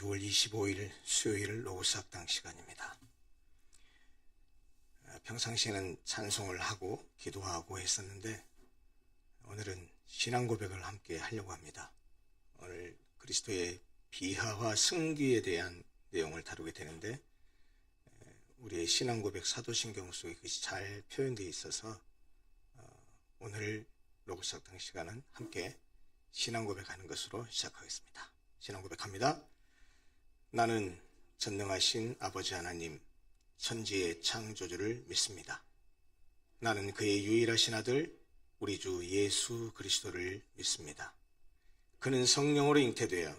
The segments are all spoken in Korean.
6월 25일 수요일 로고스 학당 시간입니다. 평상시에는 찬송을 하고 기도하고 했었는데 오늘은 신앙 고백을 함께 하려고 합니다. 오늘 그리스도의 비하와 승귀에 대한 내용을 다루게 되는데 우리의 신앙 고백 사도신경 속에 그것이 잘 표현되어 있어서 오늘 로고스 학당 시간은 함께 신앙 고백하는 것으로 시작하겠습니다. 신앙 고백합니다. 나는 전능하신 아버지 하나님, 천지의 창조주를 믿습니다. 나는 그의 유일하신 아들, 우리 주 예수 그리스도를 믿습니다. 그는 성령으로 잉태되어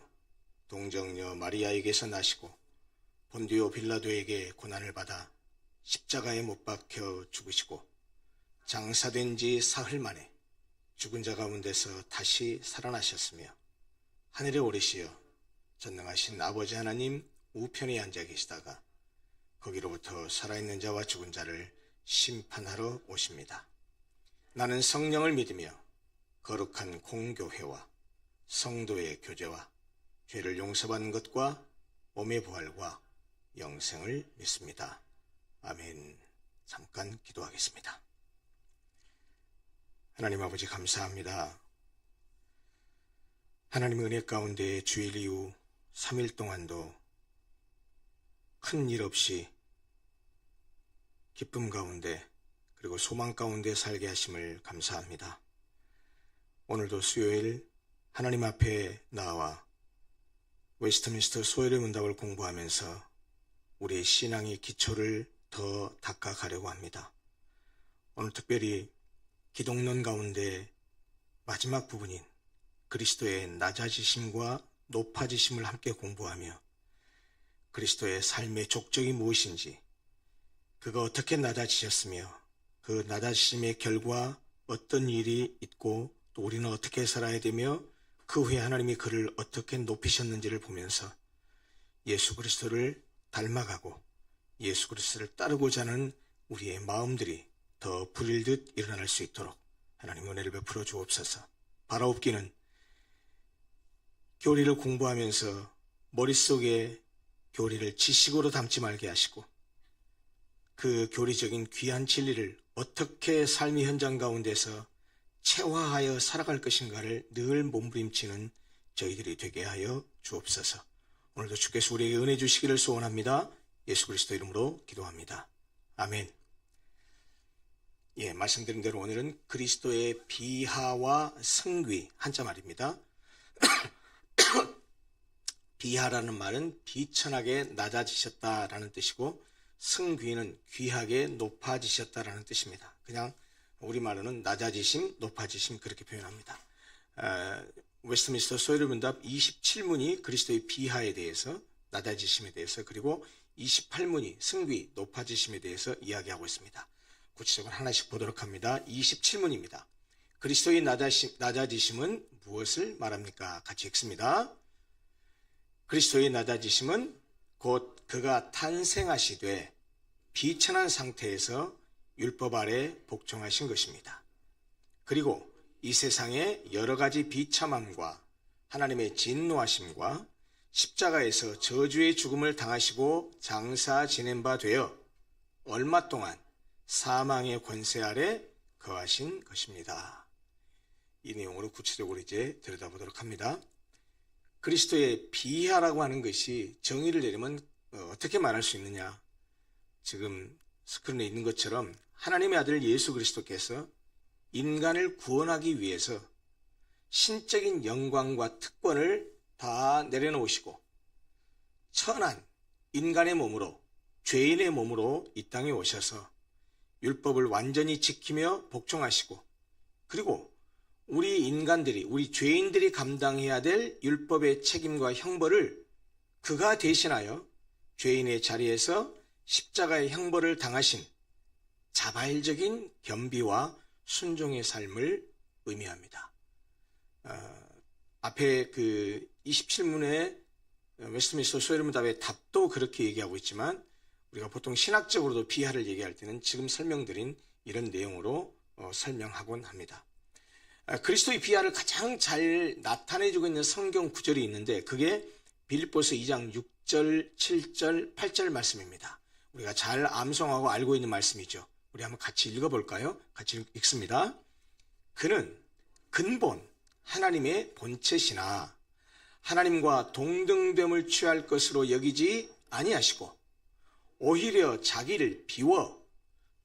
동정녀 마리아에게서 나시고 본디오 빌라도에게 고난을 받아 십자가에 못 박혀 죽으시고 장사된 지 사흘 만에 죽은 자 가운데서 다시 살아나셨으며 하늘에 오르시어 전능하신 아버지 하나님 우편에 앉아 계시다가 거기로부터 살아있는 자와 죽은 자를 심판하러 오십니다. 나는 성령을 믿으며 거룩한 공교회와 성도의 교제와 죄를 용서받는 것과 몸의 부활과 영생을 믿습니다. 아멘. 잠깐 기도하겠습니다. 하나님 아버지 감사합니다. 하나님의 은혜 가운데 주일 이후 3일 동안도 큰 일 없이 기쁨 가운데 그리고 소망 가운데 살게 하심을 감사합니다. 오늘도 수요일 하나님 앞에 나와 웨스트민스터 소열의 문답을 공부하면서 우리의 신앙의 기초를 더 닦아가려고 합니다. 오늘 특별히 기독론 가운데 마지막 부분인 그리스도의 낮아지심과 높아지심을 함께 공부하며 그리스도의 삶의 족적이 무엇인지, 그가 어떻게 낮아지셨으며 그 낮아지심의 결과 어떤 일이 있고 또 우리는 어떻게 살아야 되며 그 후에 하나님이 그를 어떻게 높이셨는지를 보면서 예수 그리스도를 닮아가고 예수 그리스도를 따르고자 하는 우리의 마음들이 더 불일듯 일어날 수 있도록 하나님 은혜를 베풀어 주옵소서. 바라옵기는 교리를 공부하면서 머릿속에 교리를 지식으로 담지 말게 하시고 그 교리적인 귀한 진리를 어떻게 삶의 현장 가운데서 체화하여 살아갈 것인가를 늘 몸부림치는 저희들이 되게 하여 주옵소서. 오늘도 주께서 우리에게 은혜 주시기를 소원합니다. 예수 그리스도 이름으로 기도합니다. 아멘. 말씀드린 대로 오늘은 그리스도의 비하와 승귀, 한자 말입니다. 비하라는 말은 비천하게 낮아지셨다라는 뜻이고 승귀는 귀하게 높아지셨다라는 뜻입니다. 그냥 우리말로는 낮아지심, 높아지심 그렇게 표현합니다. 웨스트민스터 소열의 문답 27문이 그리스도의 비하에 대해서, 낮아지심에 대해서, 그리고 28문이 승귀, 높아지심에 대해서 이야기하고 있습니다. 구체적으로 하나씩 보도록 합니다. 27문입니다. 그리스도의 낮아지심은 무엇을 말합니까? 같이 읽습니다. 그리스도의 낮아지심은 곧 그가 탄생하시되 비천한 상태에서 율법 아래 복종하신 것입니다. 그리고 이 세상의 여러 가지 비참함과 하나님의 진노하심과 십자가에서 저주의 죽음을 당하시고 장사 지낸 바 되어 얼마 동안 사망의 권세 아래 거하신 것입니다. 이 내용으로 구체적으로 이제 들여다보도록 합니다. 그리스도의 비하라고 하는 것이 정의를 내리면 어떻게 말할 수 있느냐? 지금 스크린에 있는 것처럼 하나님의 아들 예수 그리스도께서 인간을 구원하기 위해서 신적인 영광과 특권을 다 내려놓으시고 천한 인간의 몸으로, 죄인의 몸으로 이 땅에 오셔서 율법을 완전히 지키며 복종하시고 그리고 우리 인간들이, 우리 죄인들이 감당해야 될 율법의 책임과 형벌을 그가 대신하여 죄인의 자리에서 십자가의 형벌을 당하신 자발적인 겸비와 순종의 삶을 의미합니다. 앞에 그 27문의 웨스트민스터 소열의 문답의 답도 그렇게 얘기하고 있지만 우리가 보통 신학적으로도 비하를 얘기할 때는 지금 설명드린 이런 내용으로 설명하곤 합니다. 그리스도의 비하를 가장 잘 나타내주고 있는 성경 구절이 있는데 그게 빌립보서 2장 6절, 7절, 8절 말씀입니다. 우리가 잘 암송하고 알고 있는 말씀이죠. 우리 한번 같이 읽어볼까요? 같이 읽습니다. 그는 근본 하나님의 본체시나 하나님과 동등됨을 취할 것으로 여기지 아니하시고 오히려 자기를 비워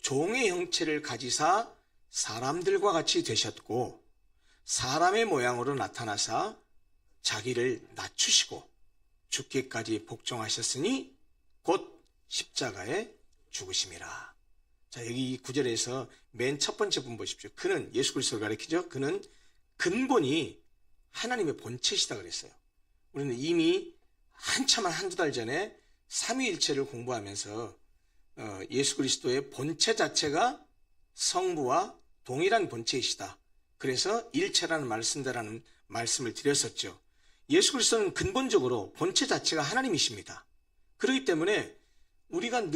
종의 형체를 가지사 사람들과 같이 되셨고 사람의 모양으로 나타나사 자기를 낮추시고 죽기까지 복종하셨으니 곧 십자가에 죽으심이라. 자, 여기 이 구절에서 맨 첫 번째 분 보십시오. 그는 예수 그리스도를 가리키죠. 그는 근본이 하나님의 본체시다 그랬어요. 우리는 이미 한두 달 전에 삼위일체를 공부하면서 예수 그리스도의 본체 자체가 성부와 동일한 본체이시다. 그래서 일체라는 말을 쓴다라는 말씀을 드렸었죠. 예수 그리스도는 근본적으로 본체 자체가 하나님이십니다. 그렇기 때문에 우리가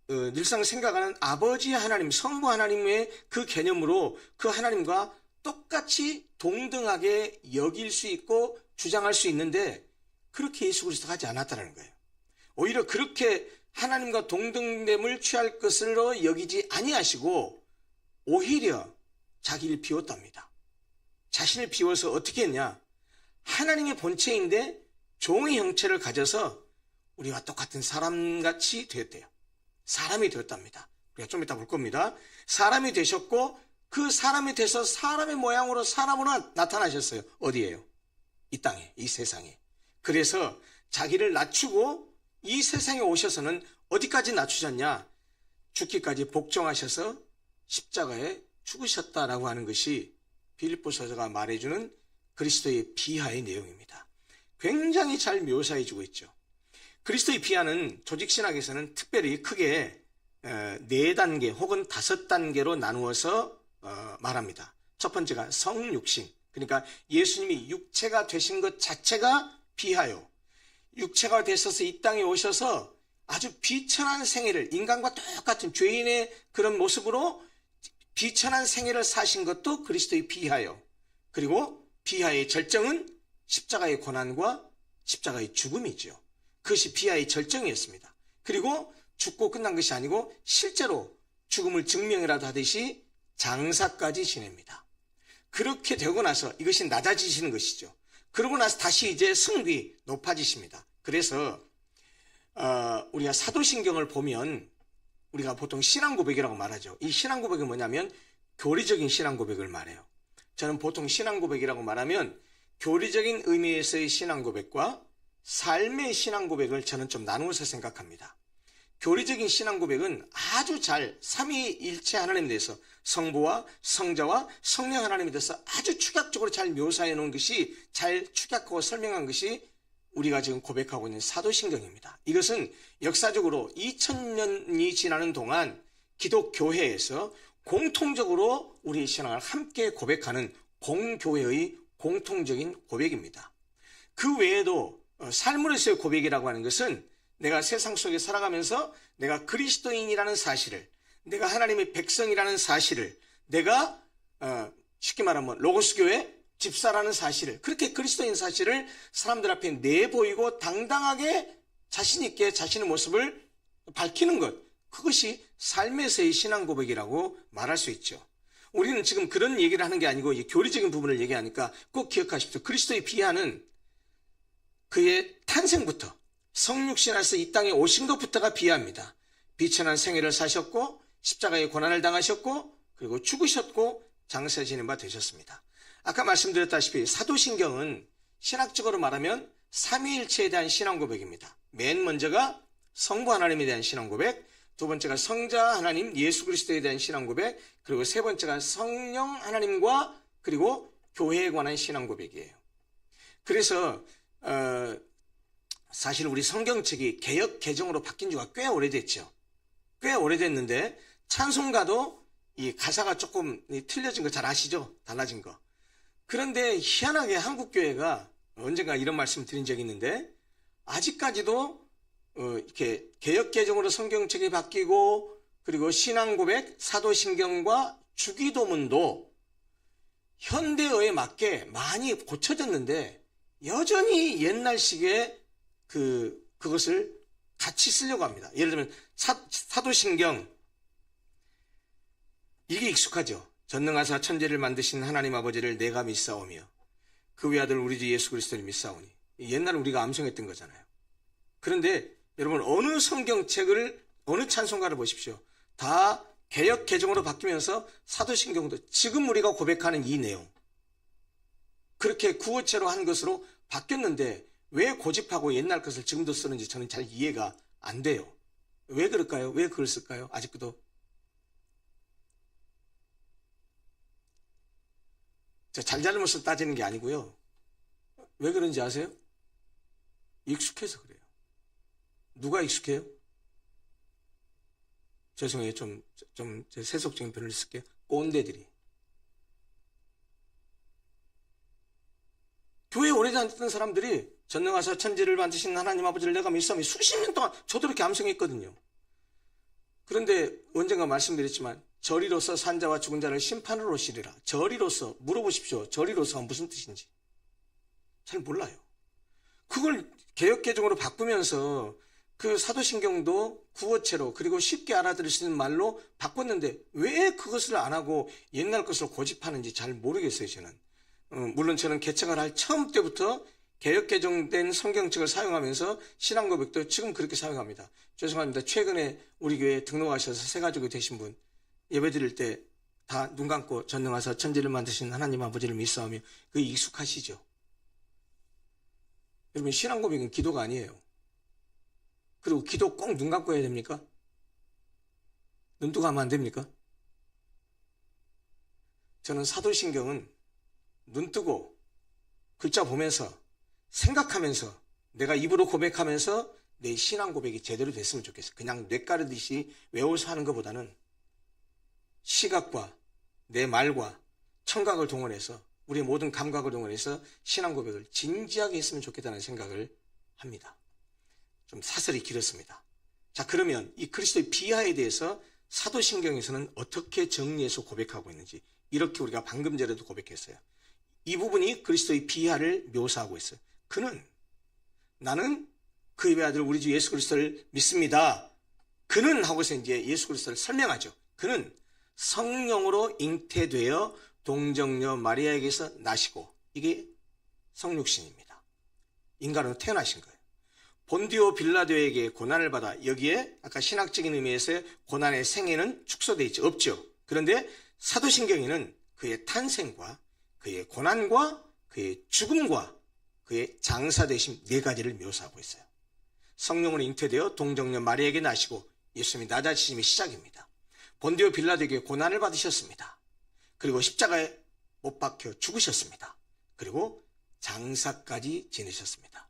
늘상 생각하는 아버지 하나님, 성부 하나님의 그 개념으로 그 하나님과 똑같이 동등하게 여길 수 있고 주장할 수 있는데 그렇게 예수 그리스도가 하지 않았다는 거예요. 오히려 그렇게 하나님과 동등됨을 취할 것으로 여기지 아니하시고 오히려 자기를 비웠답니다. 자신을 비워서 어떻게 했냐? 하나님의 본체인데 종의 형체를 가져서 우리와 똑같은 사람같이 되었대요. 사람이 되었답니다. 우리가 좀 이따 볼 겁니다. 사람이 되셨고 그 사람이 돼서 사람의 모양으로 사람으로 나타나셨어요. 어디예요? 이 땅에, 이 세상에. 그래서 자기를 낮추고 이 세상에 오셔서는 어디까지 낮추셨냐? 죽기까지 복종하셔서 십자가에 죽으셨다라고 하는 것이 빌립보서가 말해주는 그리스도의 비하의 내용입니다. 굉장히 잘 묘사해주고 있죠. 그리스도의 비하는 조직신학에서는 특별히 크게 4단계 혹은 5단계로 나누어서 말합니다. 첫 번째가 성육신, 그러니까 예수님이 육체가 되신 것 자체가 비하요. 육체가 되셔서 이 땅에 오셔서 아주 비천한 생애를, 인간과 똑같은 죄인의 그런 모습으로 비천한 생애를 사신 것도 그리스도의 비하요. 그리고 비하의 절정은 십자가의 고난과 십자가의 죽음이죠. 그것이 비하의 절정이었습니다. 그리고 죽고 끝난 것이 아니고 실제로 죽음을 증명이라도 하듯이 장사까지 지냅니다. 그렇게 되고 나서 이것이 낮아지시는 것이죠. 그러고 나서 다시 이제 승귀 높아지십니다. 그래서 우리가 사도신경을 보면 우리가 보통 신앙고백이라고 말하죠. 이 신앙고백은 뭐냐면 교리적인 신앙고백을 말해요. 저는 보통 신앙고백이라고 말하면 교리적인 의미에서의 신앙고백과 삶의 신앙고백을 저는 좀 나누어서 생각합니다. 교리적인 신앙고백은 아주 잘 삼위일체 하나님에 대해서 성부와 성자와 성령 하나님에 대해서 아주 축약적으로 잘 묘사해 놓은 것이, 잘 축약하고 설명한 것이 우리가 지금 고백하고 있는 사도신경입니다. 이것은 역사적으로 2000년이 지나는 동안 기독교회에서 공통적으로 우리의 신앙을 함께 고백하는 공교회의 공통적인 고백입니다. 그 외에도 삶으로서의 고백이라고 하는 것은 내가 세상 속에 살아가면서 내가 그리스도인이라는 사실을, 내가 하나님의 백성이라는 사실을, 내가 쉽게 말하면 로고스 교회 집사라는 사실을, 그렇게 그리스도인 사실을 사람들 앞에 내보이고 당당하게 자신 있게 자신의 모습을 밝히는 것, 그것이 삶에서의 신앙 고백이라고 말할 수 있죠. 우리는 지금 그런 얘기를 하는 게 아니고 교리적인 부분을 얘기하니까 꼭 기억하십시오. 그리스도의 비하는 그의 탄생부터 성육신하셔서 이 땅에 오신 것부터가 비하입니다. 비천한 생애를 사셨고 십자가의 고난을 당하셨고 그리고 죽으셨고 장사 지낸 바 되셨습니다. 아까 말씀드렸다시피 사도신경은 신학적으로 말하면 삼위일체에 대한 신앙 고백입니다. 맨 먼저가 성부 하나님에 대한 신앙 고백, 두 번째가 성자 하나님 예수 그리스도에 대한 신앙 고백, 그리고 세 번째가 성령 하나님과 그리고 교회에 관한 신앙 고백이에요. 그래서 사실 우리 성경책이 개역 개정으로 바뀐 지가 꽤 오래됐죠. 꽤 오래됐는데 찬송가도 이 가사가 조금 틀려진 거 잘 아시죠? 달라진 거. 그런데 희한하게 한국교회가 언젠가 이런 말씀 드린 적이 있는데 아직까지도 이렇게 개역 개정으로 성경책이 바뀌고 그리고 신앙 고백, 사도신경과 주기도문도 현대어에 맞게 많이 고쳐졌는데 여전히 옛날식의 그것을 같이 쓰려고 합니다. 예를 들면 사도신경, 이게 익숙하죠. 전능하사 천지를 만드신 하나님 아버지를 내가 믿사오며 그 외아들 우리 주 예수 그리스도를 믿사오니. 옛날에 우리가 암송했던 거잖아요. 그런데 여러분, 어느 성경책을, 어느 찬송가를 보십시오. 다 개역 개정으로 바뀌면서 사도신경도 지금 우리가 고백하는 이 내용, 그렇게 구어체로 한 것으로 바뀌었는데 왜 고집하고 옛날 것을 지금도 쓰는지 저는 잘 이해가 안 돼요. 왜 그럴까요? 왜 그걸 쓸까요? 아직도. 잘잘못을 따지는 게 아니고요. 왜 그런지 아세요? 익숙해서 그래요. 누가 익숙해요? 죄송해요. 좀 세속적인 표현을 쓸게요. 꼰대들이. 교회에 오래 다녔던 사람들이 전능하사 천지를 만드신 하나님 아버지를 내가 믿사오니 수십 년 동안 저도 이렇게 암송했거든요. 그런데 언젠가 말씀드렸지만 저리로서 산자와 죽은 자를 심판으로 오시리라. 저리로서, 물어보십시오. 저리로서가 무슨 뜻인지. 잘 몰라요. 그걸 개역개정으로 바꾸면서 그 사도신경도 구어체로, 그리고 쉽게 알아들을 수 있는 말로 바꿨는데 왜 그것을 안 하고 옛날 것을 고집하는지 잘 모르겠어요, 저는. 물론 저는 개척을 할 처음 때부터 개역개정된 성경책을 사용하면서 신앙고백도 지금 그렇게 사용합니다. 죄송합니다. 최근에 우리 교회에 등록하셔서 새가족이 되신 분, 예배드릴 때 다 눈 감고 전능하사 천지를 만드신 하나님 아버지를 믿사오며, 그게 익숙하시죠? 여러분, 신앙고백은 기도가 아니에요. 그리고 기도 꼭 눈 감고 해야 됩니까? 눈 뜨고 하면 안 됩니까? 저는 사도신경은 눈 뜨고 글자 보면서 생각하면서 내가 입으로 고백하면서 내 신앙 고백이 제대로 됐으면 좋겠어요. 그냥 뇌가르듯이 외워서 하는 것보다는 시각과 내 말과 청각을 동원해서, 우리의 모든 감각을 동원해서 신앙 고백을 진지하게 했으면 좋겠다는 생각을 합니다. 좀 사설이 길었습니다. 자, 그러면 이 그리스도의 비하에 대해서 사도신경에서는 어떻게 정리해서 고백하고 있는지, 이렇게 우리가 방금 전에도 고백했어요. 이 부분이 그리스도의 비하를 묘사하고 있어요. 그는, 나는 그의 아들 우리 주 예수 그리스도를 믿습니다. 그는 하고서 이제 예수 그리스도를 설명하죠. 그는 성령으로 잉태되어 동정녀 마리아에게서 나시고, 이게 성육신입니다. 인간으로 태어나신 거예요. 본디오 빌라도에게 고난을 받아, 여기에 아까 신학적인 의미에서의 고난의 생애는 축소되어 있죠. 없죠. 그런데 사도신경에는 그의 탄생과 그의 고난과 그의 죽음과 그의 장사되심 네 가지를 묘사하고 있어요. 성령으로 잉태되어 동정녀 마리아에게 나시고, 예수님이 낮아지심의 시작입니다. 본디오 빌라도에게 고난을 받으셨습니다. 그리고 십자가에 못 박혀 죽으셨습니다. 그리고 장사까지 지내셨습니다.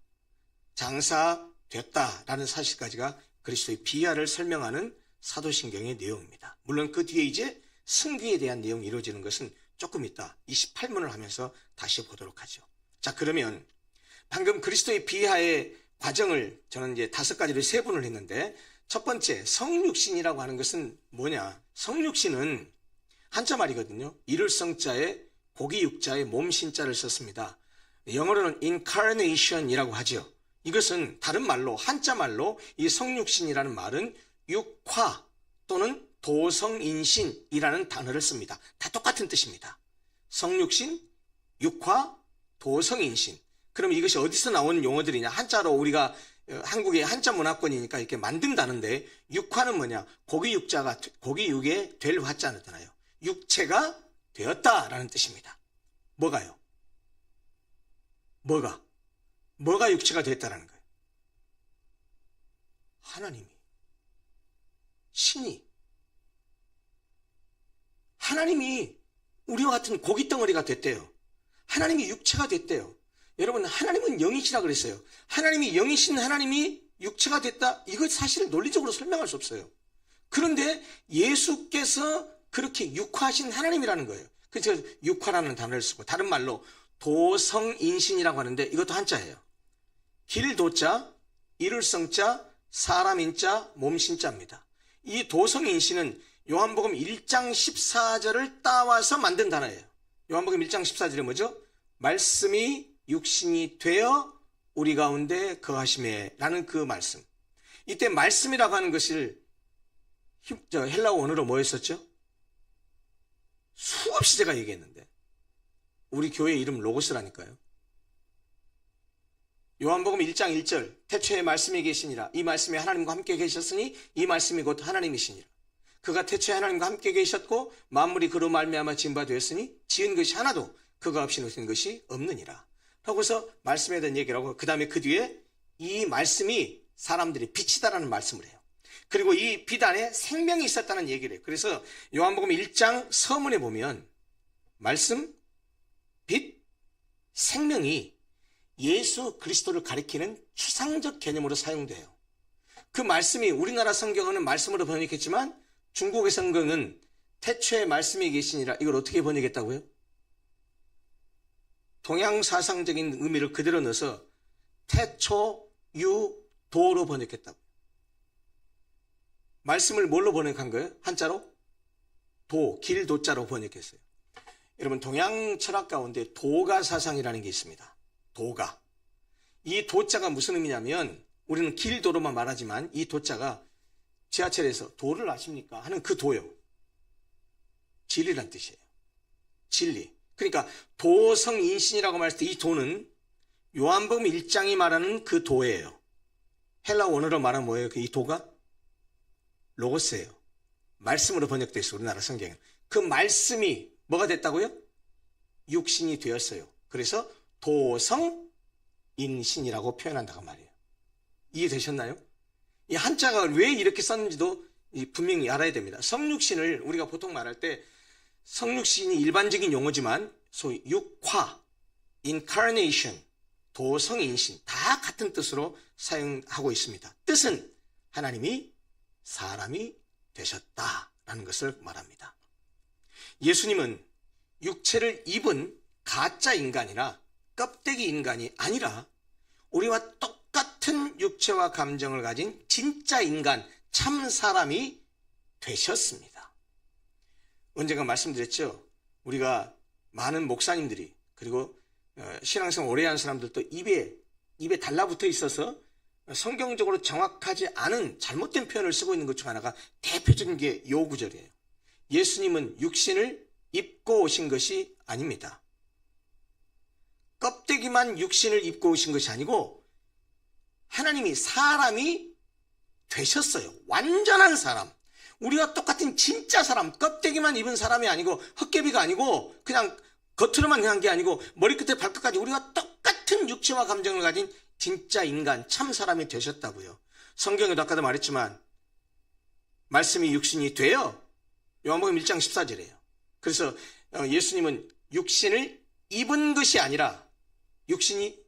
장사됐다라는 사실까지가 그리스도의 비하를 설명하는 사도신경의 내용입니다. 물론 그 뒤에 이제 승귀에 대한 내용이 이루어지는 것은 조금 이따 28문을 하면서 다시 보도록 하죠. 자, 그러면 방금 그리스도의 비하의 과정을 저는 이제 5가지로 세분을 했는데, 첫 번째, 성육신이라고 하는 것은 뭐냐? 성육신은 한자 말이거든요. 이를 성자에 고기 육자에 몸 신자를 썼습니다. 영어로는 incarnation이라고 하죠. 이것은 다른 말로, 한자 말로 이 성육신이라는 말은 육화 또는 도성인신이라는 단어를 씁니다. 다 똑같은 뜻입니다. 성육신, 육화, 도성인신. 그럼 이것이 어디서 나온 용어들이냐? 한자로 우리가 한국의 한자 문화권이니까 이렇게 만든다는데, 육화는 뭐냐? 고기 육에 될 화자잖아요. 육체가 되었다라는 뜻입니다. 뭐가요? 뭐가 육체가 됐다라는 거예요? 하나님이, 신이, 하나님이 우리와 같은 고기 덩어리가 됐대요. 하나님이 육체가 됐대요. 여러분, 하나님은 영이시라 그랬어요. 하나님이 영이신 하나님이 육체가 됐다, 이거 사실 논리적으로 설명할 수 없어요. 그런데 예수께서 그렇게 육화하신 하나님이라는 거예요. 그래서 육화라는 단어를 쓰고, 다른 말로 도성인신이라고 하는데, 이것도 한자예요. 길도자, 이를 성자, 사람인자, 몸신자입니다. 이 도성인신은 요한복음 1장 14절을 따와서 만든 단어예요. 요한복음 1장 14절이 뭐죠? 말씀이 육신이 되어 우리 가운데 거하심에 라는 그 말씀. 이때 말씀이라고 하는 것을 헬라어 원어로 뭐였었죠? 수없이 제가 얘기했는데 우리 교회 이름 로고스라니까요. 요한복음 1장 1절 태초에 말씀이 계시니라. 이 말씀이 하나님과 함께 계셨으니 이 말씀이 곧 하나님이시니라. 그가 태초에 하나님과 함께 계셨고 만물이 그로 말미암아 지은 바 되었으니 지은 것이 하나도 그가 없이 놓은 것이 없느니라. 라고서 말씀에 대한 얘기를 하고 그 다음에 그 뒤에 이 말씀이 사람들이 빛이다라는 말씀을 해요. 그리고 이 빛 안에 생명이 있었다는 얘기를 해요. 그래서 요한복음 1장 서문에 보면 말씀, 빛, 생명이 예수 그리스도를 가리키는 추상적 개념으로 사용돼요. 그 말씀이 우리나라 성경은 말씀으로 번역했지만 중국의 성경은 태초에 말씀이 계시니라. 이걸 어떻게 번역했다고요? 동양사상적인 의미를 그대로 넣어서 태초유도로 번역했다고. 말씀을 뭘로 번역한 거예요? 한자로? 길도자로 번역했어요. 여러분 동양 철학 가운데 도가 사상이라는 게 있습니다. 도가. 이 도자가 무슨 의미냐면 우리는 길도로만 말하지만 이 도자가 지하철에서 도를 아십니까? 하는 그 도요. 진리란 뜻이에요. 진리. 그러니까 도성인신이라고 말했을 때 이 도는 요한복음 1장이 말하는 그 도예요. 헬라 원어로 말하면 뭐예요? 이 도가? 로고스예요. 말씀으로 번역되어 있어요. 우리나라 성경에. 그 말씀이 뭐가 됐다고요? 육신이 되었어요. 그래서 도성인신이라고 표현한다고 말이에요. 이해되셨나요? 이 한자가 왜 이렇게 썼는지도 분명히 알아야 됩니다. 성육신을 우리가 보통 말할 때 성육신이 일반적인 용어지만 소위 육화, incarnation, 도성인신 다 같은 뜻으로 사용하고 있습니다. 뜻은 하나님이 사람이 되셨다라는 것을 말합니다. 예수님은 육체를 입은 가짜 인간이라 껍데기 인간이 아니라 우리와 똑같은 육체와 감정을 가진 진짜 인간, 참 사람이 되셨습니다. 언젠가 말씀드렸죠. 우리가 많은 목사님들이 그리고 신앙생활 오래 한 사람들도 입에 달라붙어 있어서 성경적으로 정확하지 않은 잘못된 표현을 쓰고 있는 것 중 하나가 대표적인 게 요 구절이에요. 예수님은 육신을 입고 오신 것이 아닙니다. 껍데기만 육신을 입고 오신 것이 아니고 하나님이 사람이 되셨어요. 완전한 사람. 우리와 똑같은 진짜 사람, 껍데기만 입은 사람이 아니고 헛개비가 아니고 그냥 겉으로만 한 게 아니고 머리끝에 발끝까지 우리와 똑같은 육체와 감정을 가진 진짜 인간, 참 사람이 되셨다고요. 성경에도 아까도 말했지만 말씀이 육신이 되어 요한복음 1장 14절이에요. 그래서 예수님은 육신을 입은 것이 아니라 육신이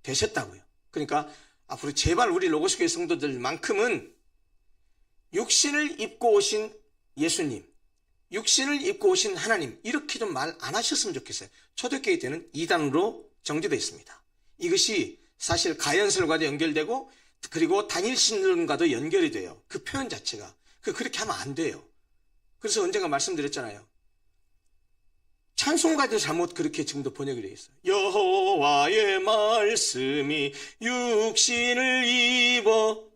되셨다고요. 그러니까 앞으로 제발 우리 로고스교회 성도들만큼은 육신을 입고 오신 예수님, 육신을 입고 오신 하나님 이렇게 좀 말 안 하셨으면 좋겠어요. 초대교회 때는 이단으로 정제되어 있습니다. 이것이 사실 가연설과도 연결되고 그리고 단일신론과도 연결이 돼요. 그 표현 자체가. 그렇게 하면 안 돼요. 그래서 언젠가 말씀드렸잖아요. 찬송가도 잘못 그렇게 지금도 번역이 되어 있어요. 여호와의 말씀이 육신을 입어.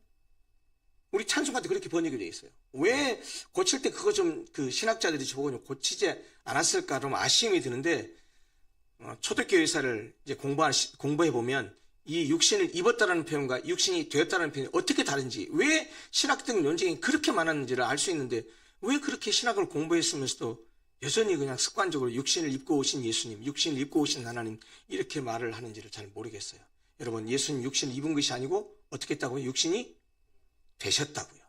우리 찬송가도 그렇게 번역이 되어 있어요. 왜 고칠 때 그거 좀 그 신학자들이 저보고 좀 고치지 않았을까 좀 아쉬움이 드는데 초대교회사를 이제 공부해 보면 이 육신을 입었다라는 표현과 육신이 되었다는 표현이 어떻게 다른지, 왜 신학적 논쟁이 그렇게 많았는지를 알 수 있는데 왜 그렇게 신학을 공부했으면서도 여전히 그냥 습관적으로 육신을 입고 오신 예수님, 육신을 입고 오신 하나님 이렇게 말을 하는지를 잘 모르겠어요. 여러분, 예수님 육신을 입은 것이 아니고 어떻게 했다고요? 육신이 되셨다고요.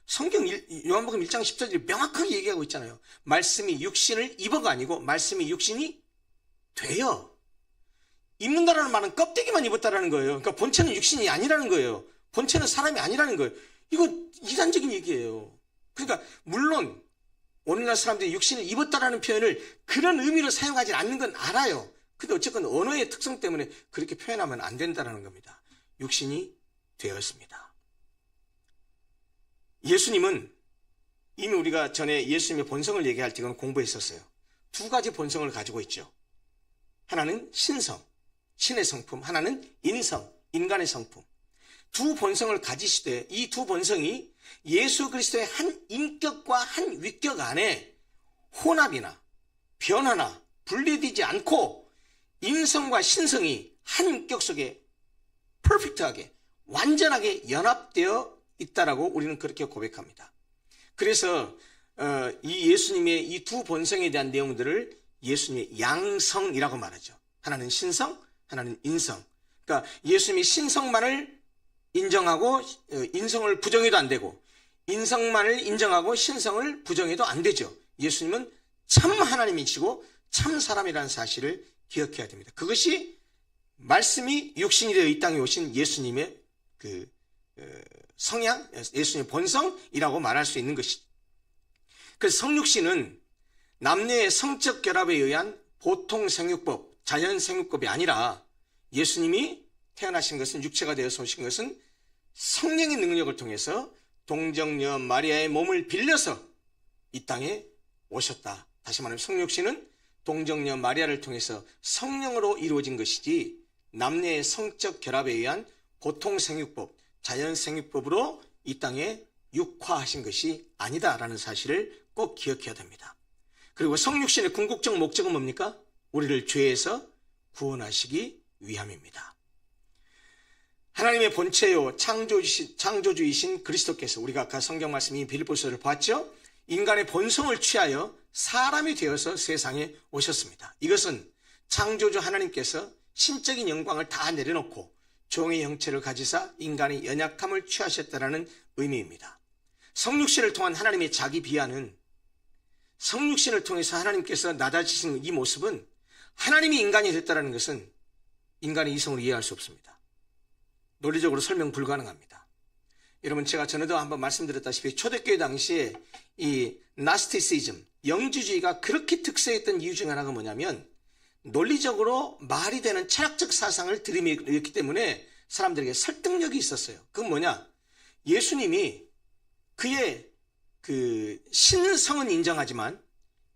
성경 요한복음 1장 14절에 명확하게 얘기하고 있잖아요. 말씀이 육신을 입어가 아니고 말씀이 육신이 되어. 입는다라는 말은 껍데기만 입었다라는 거예요. 그러니까 본체는 육신이 아니라는 거예요. 본체는 사람이 아니라는 거예요. 이거 이단적인 얘기예요. 그러니까 물론 오늘날 사람들이 육신을 입었다라는 표현을 그런 의미로 사용하지 않는 건 알아요. 근데 어쨌건 언어의 특성 때문에 그렇게 표현하면 안 된다는 겁니다. 육신이 되었습니다. 예수님은 이미 우리가 전에 예수님의 본성을 얘기할 때 이건 공부했었어요. 두 가지 본성을 가지고 있죠. 하나는 신성, 신의 성품, 하나는 인성, 인간의 성품, 두 본성을 가지시되 이 두 본성이 예수 그리스도의 한 인격과 한 위격 안에 혼합이나 변화나 분리되지 않고 인성과 신성이 한 인격 속에 퍼펙트하게 완전하게 연합되어 있다라고 우리는 그렇게 고백합니다. 그래서 이 예수님의 이 두 본성에 대한 내용들을 예수님의 양성이라고 말하죠. 하나는 신성, 하나는 인성. 그러니까 예수님이 신성만을 인정하고 인성을 부정해도 안 되고 인성만을 인정하고 신성을 부정해도 안 되죠. 예수님은 참 하나님이시고 참 사람이라는 사실을 기억해야 됩니다. 그것이 말씀이 육신이 되어 이 땅에 오신 예수님의 그 성향, 예수님의 본성이라고 말할 수 있는 것이죠. 그래서 성육신은 남녀의 성적 결합에 의한 보통 생육법, 자연 생육법이 아니라 예수님이 태어나신 것은 육체가 되어서 오신 것은 성령의 능력을 통해서 동정녀 마리아의 몸을 빌려서 이 땅에 오셨다. 다시 말하면 성육신은 동정녀 마리아를 통해서 성령으로 이루어진 것이지 남녀의 성적 결합에 의한 보통 생육법, 자연 생육법으로 이 땅에 육화하신 것이 아니다라는 사실을 꼭 기억해야 됩니다. 그리고 성육신의 궁극적 목적은 뭡니까? 우리를 죄에서 구원하시기 위함입니다. 하나님의 본체요 창조주이신 그리스도께서 우리가 아까 성경 말씀이 빌립보서를 봤죠? 인간의 본성을 취하여 사람이 되어서 세상에 오셨습니다. 이것은 창조주 하나님께서 신적인 영광을 다 내려놓고 종의 형체를 가지사 인간의 연약함을 취하셨다는 의미입니다. 성육신을 통한 하나님의 자기 비하는 성육신을 통해서 하나님께서 낮아지신 이 모습은 하나님이 인간이 됐다는 것은 인간의 이성으로 이해할 수 없습니다. 논리적으로 설명 불가능합니다. 여러분 제가 전에도 한번 말씀드렸다시피 초대교회 당시에 이 나스티시즘, 영주주의가 그렇게 특색했던 이유 중 하나가 뭐냐면 논리적으로 말이 되는 철학적 사상을 들이밀었기 때문에 사람들에게 설득력이 있었어요. 그건 뭐냐? 예수님이 그의 그 신성은 인정하지만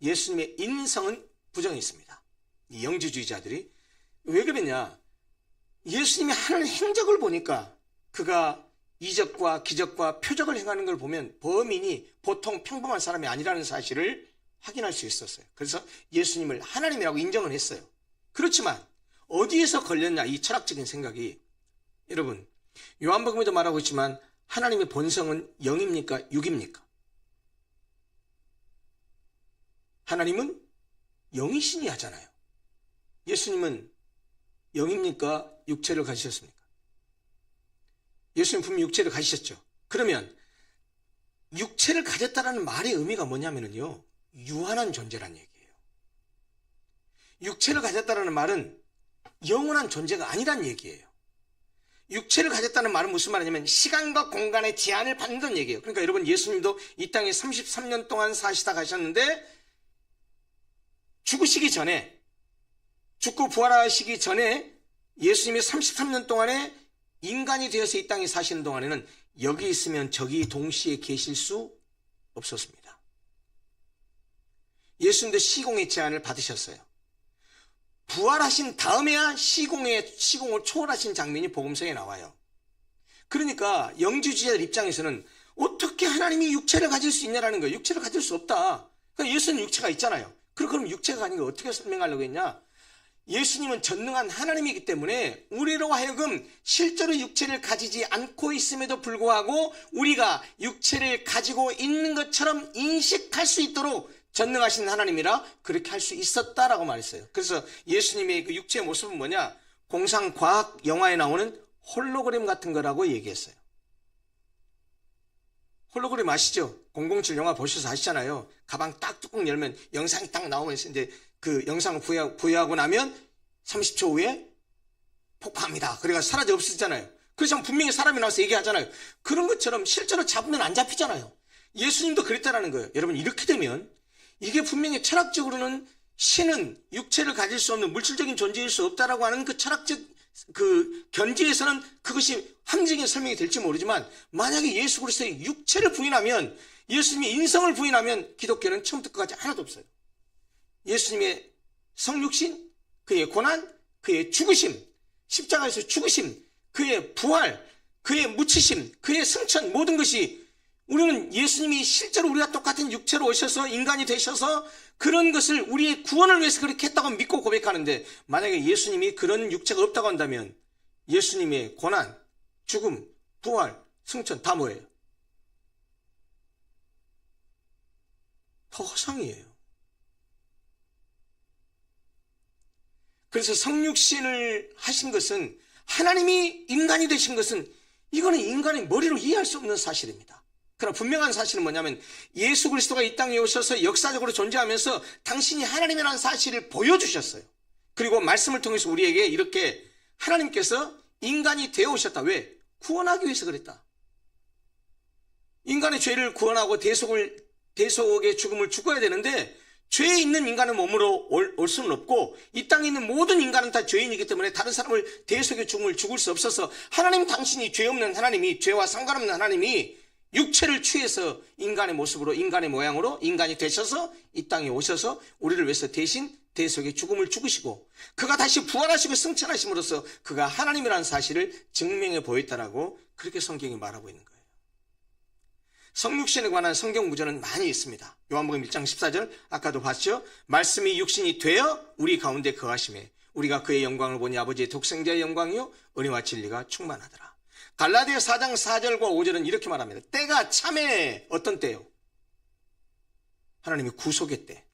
예수님의 인성은 부정했습니다. 이 영주주의자들이 왜 그랬냐? 예수님이 하는 행적을 보니까 그가 이적과 기적과 표적을 행하는 걸 보면 범인이 보통 평범한 사람이 아니라는 사실을 확인할 수 있었어요. 그래서 예수님을 하나님이라고 인정을 했어요. 그렇지만 어디에서 걸렸냐 이 철학적인 생각이. 여러분 요한복음에도 말하고 있지만 하나님의 본성은 영입니까? 육입니까? 하나님은 영이신이 하잖아요. 예수님은 영입니까? 육체를 가지셨습니까? 예수님 분명히 육체를 가지셨죠. 그러면 육체를 가졌다는 말의 의미가 뭐냐면요, 유한한 존재란 얘기예요. 육체를 가졌다는 말은 영원한 존재가 아니란 얘기예요. 육체를 가졌다는 말은 무슨 말이냐면 시간과 공간의 제한을 받는다는 얘기예요. 그러니까 여러분 예수님도 이 땅에 33년 동안 사시다 가셨는데 죽으시기 전에, 죽고 부활하시기 전에 예수님이 33년 동안에 인간이 되어서 이 땅에 사시는 동안에는 여기 있으면 저기 동시에 계실 수 없었습니다. 예수님도 시공의 제한을 받으셨어요. 부활하신 다음에야 시공을 초월하신 장면이 복음서에 나와요. 그러니까 영주주의자들 입장에서는 어떻게 하나님이 육체를 가질 수 있냐라는 거예요. 육체를 가질 수 없다. 그러니까 예수는 육체가 있잖아요. 그럼 육체가 아닌 걸 어떻게 설명하려고 했냐? 예수님은 전능한 하나님이기 때문에 우리로 하여금 실제로 육체를 가지지 않고 있음에도 불구하고 우리가 육체를 가지고 있는 것처럼 인식할 수 있도록 전능하신 하나님이라 그렇게 할 수 있었다라고 말했어요. 그래서 예수님의 그 육체의 모습은 뭐냐? 공상과학 영화에 나오는 홀로그램 같은 거라고 얘기했어요. 홀로그램 아시죠? 007 영화 보셔서 아시잖아요. 가방 딱 뚜껑 열면 영상이 딱 나오면서 이제 그 영상을 부여하고 나면 30초 후에 폭파합니다. 그래가 사라져 없어지잖아요. 그래서 분명히 사람이 나와서 얘기하잖아요. 그런 것처럼 실제로 잡으면 안 잡히잖아요. 예수님도 그랬다라는 거예요. 여러분 이렇게 되면 이게 분명히 철학적으로는 신은 육체를 가질 수 없는 물질적인 존재일 수 없다라고 하는 그 철학적 그 견지에서는 그것이 함정의 설명이 될지 모르지만 만약에 예수 그리스도의 육체를 부인하면, 예수님의 인성을 부인하면 기독교는 처음부터 끝까지 하나도 없어요. 예수님의 성육신, 그의 고난, 그의 죽으심, 십자가에서 죽으심, 그의 부활, 그의 묻히심, 그의 승천, 모든 것이 우리는 예수님이 실제로 우리와 똑같은 육체로 오셔서 인간이 되셔서 그런 것을 우리의 구원을 위해서 그렇게 했다고 믿고 고백하는데, 만약에 예수님이 그런 육체가 없다고 한다면 예수님의 고난, 죽음, 부활, 승천 다 뭐예요? 다 허상이에요. 그래서 성육신을 하신 것은, 하나님이 인간이 되신 것은, 이거는 인간의 머리로 이해할 수 없는 사실입니다. 그러나 분명한 사실은 뭐냐면, 예수 그리스도가 이 땅에 오셔서 역사적으로 존재하면서 당신이 하나님이라는 사실을 보여주셨어요. 그리고 말씀을 통해서 우리에게 이렇게 하나님께서 인간이 되어 오셨다. 왜? 구원하기 위해서 그랬다. 인간의 죄를 구원하고 대속의 죽음을 죽어야 되는데, 죄에 있는 인간은 몸으로 올 수는 없고, 이 땅에 있는 모든 인간은 다 죄인이기 때문에 다른 사람을 대속의 죽음을 죽을 수 없어서, 하나님 당신이 죄 없는 하나님이, 죄와 상관없는 하나님이 육체를 취해서 인간의 모습으로, 인간의 모양으로 인간이 되셔서 이 땅에 오셔서 우리를 위해서 대신 대속의 죽음을 죽으시고, 그가 다시 부활하시고 승천하심으로써 그가 하나님이라는 사실을 증명해 보였다라고 그렇게 성경이 말하고 있는 거예요. 성육신에 관한 성경 구절은 많이 있습니다. 요한복음 1장 14절 아까도 봤죠? 말씀이 육신이 되어 우리 가운데 거하심에 우리가 그의 영광을 보니 아버지의 독생자의 영광이요 은혜와 진리가 충만하더라. 갈라디아 4장 4절과 5절은 이렇게 말합니다. 때가 참에, 어떤 때요? 하나님의 구속의 때.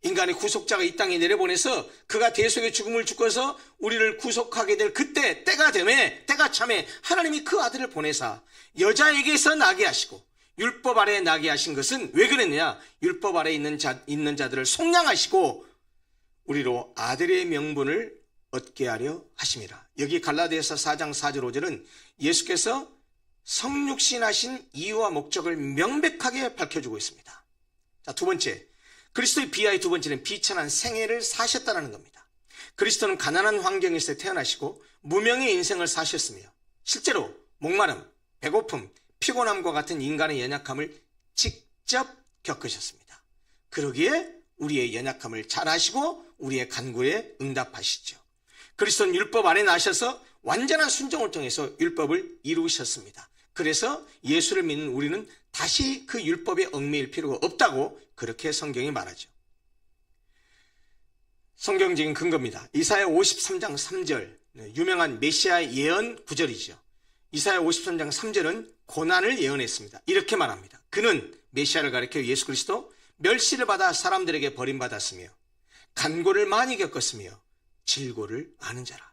인간의 구속자가 이 땅에 내려보내서 그가 대속의 죽음을 죽어서 우리를 구속하게 될 그때, 때가 되매, 때가 참에 하나님이 그 아들을 보내사 여자에게서 나게 하시고, 율법 아래에 나게 하신 것은 왜 그랬느냐? 율법 아래에 있는 자들을 속량하시고 우리로 아들의 명분을 얻게 하려 하심이라. 여기 갈라디아서 4장 4절 5절은 예수께서 성육신하신 이유와 목적을 명백하게 밝혀주고 있습니다. 자, 두 번째, 그리스도의 비하의 두 번째는 비천한 생애를 사셨다는 겁니다. 그리스도는 가난한 환경에서 태어나시고 무명의 인생을 사셨으며, 실제로 목마름, 배고픔, 피곤함과 같은 인간의 연약함을 직접 겪으셨습니다. 그러기에 우리의 연약함을 잘 아시고 우리의 간구에 응답하시죠. 그리스도는 율법 안에 나셔서 완전한 순종을 통해서 율법을 이루셨습니다. 그래서 예수를 믿는 우리는 다시 그 율법에 얽매일 필요가 없다고 그렇게 성경이 말하죠. 성경적인 근거입니다. 이사야 53장 3절, 유명한 메시아 예언 구절이죠. 이사야 53장 3절은 고난을 예언했습니다. 이렇게 말합니다. 그는, 메시아를 가리켜 예수 그리스도, 멸시를 받아 사람들에게 버림받았으며 간고를 많이 겪었으며 질고를 아는 자라.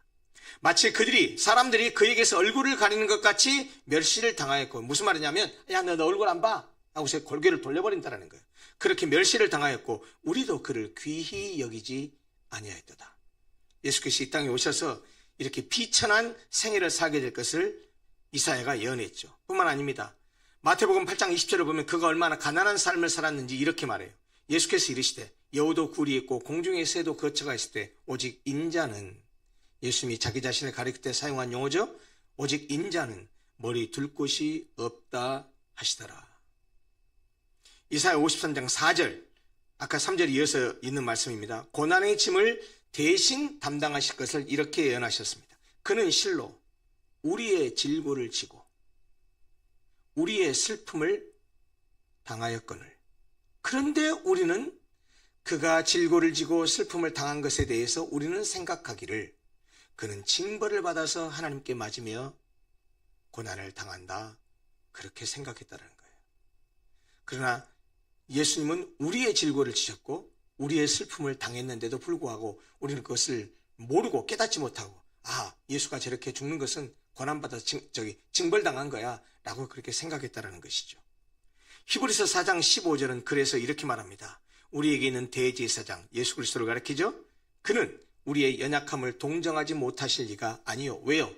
마치 사람들이 그에게서 얼굴을 가리는 것 같이 멸시를 당하였고, 무슨 말이냐면, 야, 너 얼굴 안 봐? 하고서 골개를 돌려버린다는 거예요. 그렇게 멸시를 당하였고 우리도 그를 귀히 여기지 아니하였도다. 예수께서 이 땅에 오셔서 이렇게 비천한 생애를 살게 될 것을 이사야가 예언했죠. 뿐만 아닙니다. 마태복음 8장 20절을 보면 그가 얼마나 가난한 삶을 살았는지 이렇게 말해요. 예수께서 이르시되 여우도 굴이 있고 공중의 새도 거처가 있을 때 오직 인자는, 예수님이 자기 자신을 가리킬 때 사용한 용어죠. 오직 인자는 머리 둘 곳이 없다 하시더라. 이사야 53장 4절, 아까 3절에 이어서 있는 말씀입니다. 고난의 짐을 대신 담당하실 것을 이렇게 예언하셨습니다. 그는 실로 우리의 질고를 지고 우리의 슬픔을 당하였거늘. 그런데 우리는 그가 질고를 지고 슬픔을 당한 것에 대해서 우리는 생각하기를 그는 징벌을 받아서 하나님께 맞으며 고난을 당한다, 그렇게 생각했다는 거예요. 그러나 예수님은 우리의 질고를 지셨고 우리의 슬픔을 당했는데도 불구하고 우리는 그것을 모르고 깨닫지 못하고, 예수가 저렇게 죽는 것은 고난받아서 징벌당한 거야 라고 그렇게 생각했다는 것이죠. 히브리서 4장 15절은 그래서 이렇게 말합니다. 우리에게 있는 대제사장 예수 그리스도를 가리키죠. 그는 우리의 연약함을 동정하지 못하실 리가 아니요. 왜요?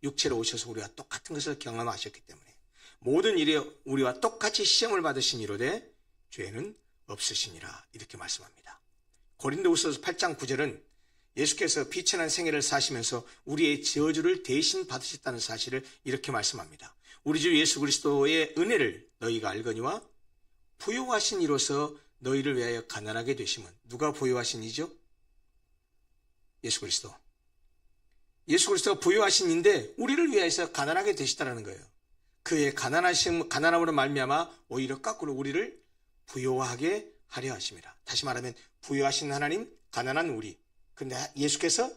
육체로 오셔서 우리와 똑같은 것을 경험하셨기 때문에. 모든 일에 우리와 똑같이 시험을 받으신 이로되 죄는 없으시니라, 이렇게 말씀합니다. 고린도후서 8장 9절은 예수께서 비천한 생애를 사시면서 우리의 저주를 대신 받으셨다는 사실을 이렇게 말씀합니다. 우리 주 예수 그리스도의 은혜를 너희가 알거니와 부요하신 이로서 너희를 위하여 가난하게 되심은, 누가 부요하신 이죠? 예수 그리스도. 예수 그리스도가 부유하신인데 우리를 위해서 가난하게 되시다라는 거예요. 그의 가난함으로 말미암아 오히려 거꾸로 우리를 부유하게 하려 하심이라. 다시 말하면 부유하신 하나님, 가난한 우리. 근데 예수께서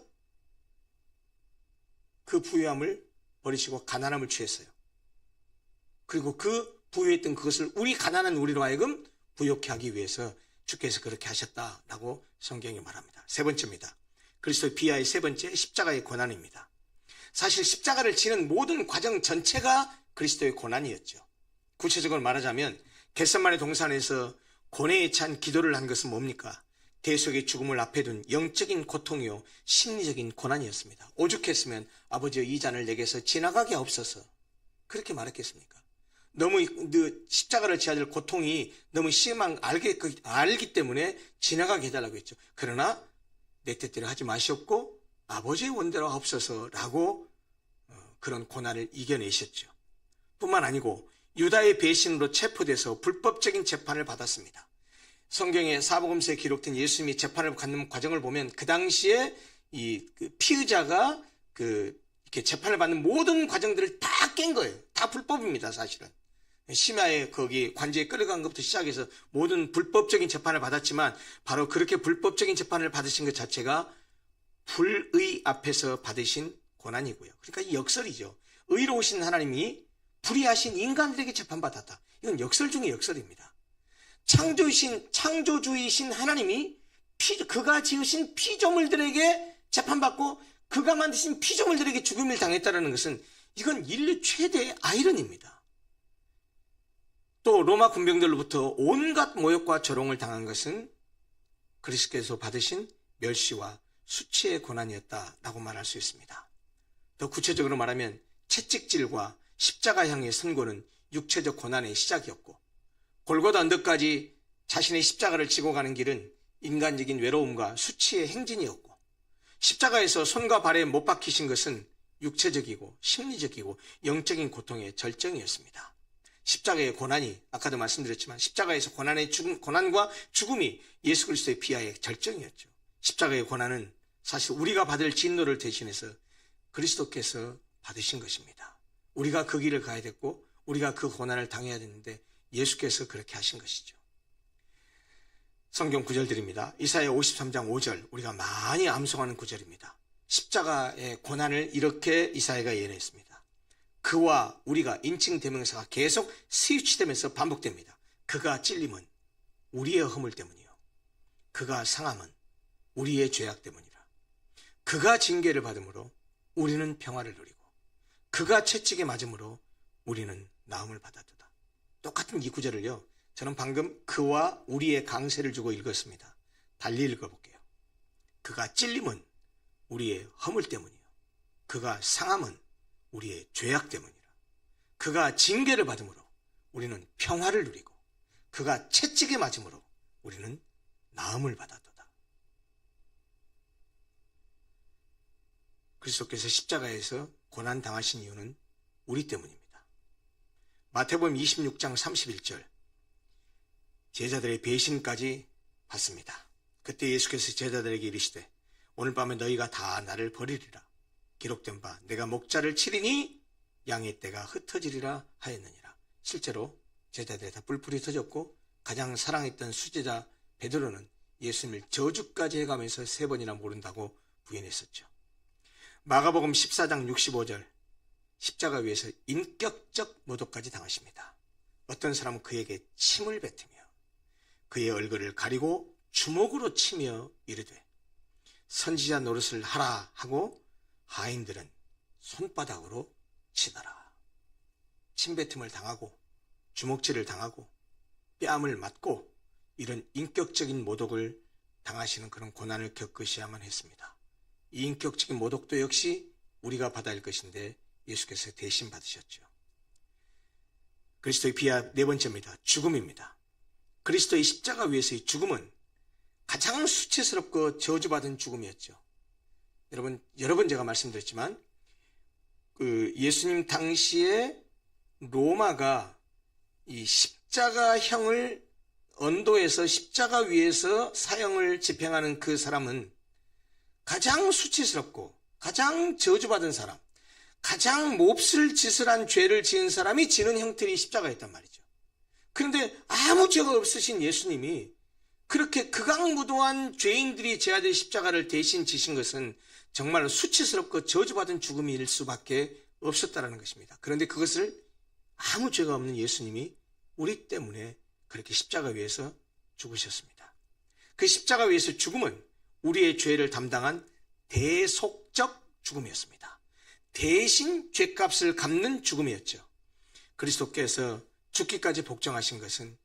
그 부유함을 버리시고 가난함을 취했어요. 그리고 그 부유했던 그것을 우리 가난한 우리로 하여금 부욕케 하기 위해서 주께서 그렇게 하셨다라고 성경이 말합니다. 세 번째입니다. 그리스도의 비하의 세 번째, 십자가의 고난입니다. 사실 십자가를 지는 모든 과정 전체가 그리스도의 고난이었죠. 구체적으로 말하자면 겟세마네 동산에서 고뇌에 찬 기도를 한 것은 뭡니까? 대속의 죽음을 앞에 둔 영적인 고통이요 심리적인 고난이었습니다. 오죽했으면 아버지여 이 잔을 내게서 지나가게 하옵소서 그렇게 말했겠습니까? 너무 십자가를 지어야 될 고통이 너무 심한 알기 때문에 지나가게 해달라고 했죠. 그러나 내 뜻대로 하지 마시옵고 아버지의 원대로 하옵소서라고 그런 고난을 이겨내셨죠. 뿐만 아니고 유다의 배신으로 체포돼서 불법적인 재판을 받았습니다. 성경의 사복음서에 기록된 예수님이 재판을 받는 과정을 보면 그 당시에 이 피의자가 이렇게 재판을 받는 모든 과정들을 다 깬 거예요. 다 불법입니다, 사실은. 심야에 거기 관제에 끌어간 것부터 시작해서 모든 불법적인 재판을 받았지만 바로 그렇게 불법적인 재판을 받으신 것 자체가 불의 앞에서 받으신 고난이고요. 그러니까 이 역설이죠. 의로우신 하나님이 불의하신 인간들에게 재판받았다. 이건 역설 중의 역설입니다. 창조주이신 하나님이 그가 지으신 피조물들에게 재판받고 그가 만드신 피조물들에게 죽음을 당했다는 것은 이건 인류 최대의 아이러니입니다. 또 로마 군병들로부터 온갖 모욕과 조롱을 당한 것은 그리스도께서 받으신 멸시와 수치의 고난이었다라고 말할 수 있습니다. 더 구체적으로 말하면 채찍질과 십자가 향의 선고는 육체적 고난의 시작이었고 골고다 언덕까지 자신의 십자가를 지고 가는 길은 인간적인 외로움과 수치의 행진이었고 십자가에서 손과 발에 못 박히신 것은 육체적이고 심리적이고 영적인 고통의 절정이었습니다. 십자가의 고난이 아까도 말씀드렸지만 십자가에서 고난과 죽음이 예수 그리스도의 비하의 절정이었죠. 십자가의 고난은 사실 우리가 받을 진노를 대신해서 그리스도께서 받으신 것입니다. 우리가 그 길을 가야 됐고 우리가 그 고난을 당해야 되는데 예수께서 그렇게 하신 것이죠. 성경 구절드립니다. 이사야 53장 5절 우리가 많이 암송하는 구절입니다. 십자가의 고난을 이렇게 이사야가 예언했습니다. 그와 우리가 인칭 대명사가 계속 스위치되면서 반복됩니다. 그가 찔림은 우리의 허물 때문이요. 그가 상함은 우리의 죄악 때문이라. 그가 징계를 받음으로 우리는 평화를 누리고 그가 채찍에 맞음으로 우리는 나음을 받았도다. 똑같은 이 구절을요. 저는 방금 그와 우리의 강세를 주고 읽었습니다. 달리 읽어볼게요. 그가 찔림은 우리의 허물 때문이요. 그가 상함은 우리의 죄악 때문이라. 그가 징계를 받음으로 우리는 평화를 누리고 그가 채찍에 맞음으로 우리는 나음을 받았도다. 그리스도께서 십자가에서 고난 당하신 이유는 우리 때문입니다. 마태복음 26장 31절 제자들의 배신까지 받습니다. 그때 예수께서 제자들에게 이르시되 오늘 밤에 너희가 다 나를 버리리라. 기록된 바 내가 목자를 치리니 양의 떼가 흩어지리라 하였느니라. 실제로 제자들이 다 뿔뿔이 터졌고 가장 사랑했던 수제자 베드로는 예수님을 저주까지 해가면서 3번이나 모른다고 부인했었죠. 마가복음 14장 65절 십자가 위에서 인격적 모독까지 당하십니다. 어떤 사람은 그에게 침을 뱉으며 그의 얼굴을 가리고 주먹으로 치며 이르되 선지자 노릇을 하라 하고 하인들은 손바닥으로 치더라. 침뱉음을 당하고 주먹질을 당하고 뺨을 맞고 이런 인격적인 모독을 당하시는 그런 고난을 겪으셔야만 했습니다. 이 인격적인 모독도 역시 우리가 받아야 할 것인데 예수께서 대신 받으셨죠. 그리스도의 비하 네 번째입니다. 죽음입니다. 그리스도의 십자가 위에서의 죽음은 가장 수치스럽고 저주받은 죽음이었죠. 여러 번 제가 말씀드렸지만 예수님 당시에 로마가 이 십자가형을 언도에서 십자가 위에서 사형을 집행하는 그 사람은 가장 수치스럽고 가장 저주받은 사람, 가장 몹쓸 짓을 한 죄를 지은 사람이 지는 형틀이 십자가였단 말이죠. 그런데 아무 죄가 없으신 예수님이 그렇게 극악무도한 죄인들이 져야 될 십자가를 대신 지신 것은 정말 수치스럽고 저주받은 죽음일 수밖에 없었다는 것입니다. 그런데 그것을 아무 죄가 없는 예수님이 우리 때문에 그렇게 십자가 위에서 죽으셨습니다. 그 십자가 위에서 죽음은 우리의 죄를 담당한 대속적 죽음이었습니다. 대신 죄값을 갚는 죽음이었죠. 그리스도께서 죽기까지 복종하신 것은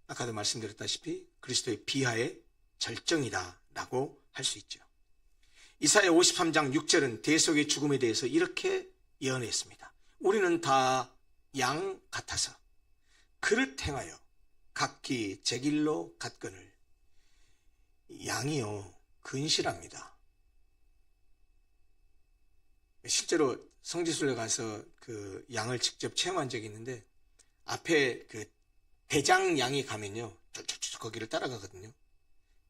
아까도 말씀드렸다시피 그리스도의 비하의 절정이다라고 할 수 있죠. 이사야 53장 6절은 대속의 죽음에 대해서 이렇게 예언했습니다. 우리는 다 양 같아서 그를 행하여 각기 제 길로 갔거늘. 양이요, 근실합니다. 실제로 성지순례 가서 그 양을 직접 체험한 적이 있는데 앞에 그 대장 양이 가면요 쭉 거기를 따라가거든요.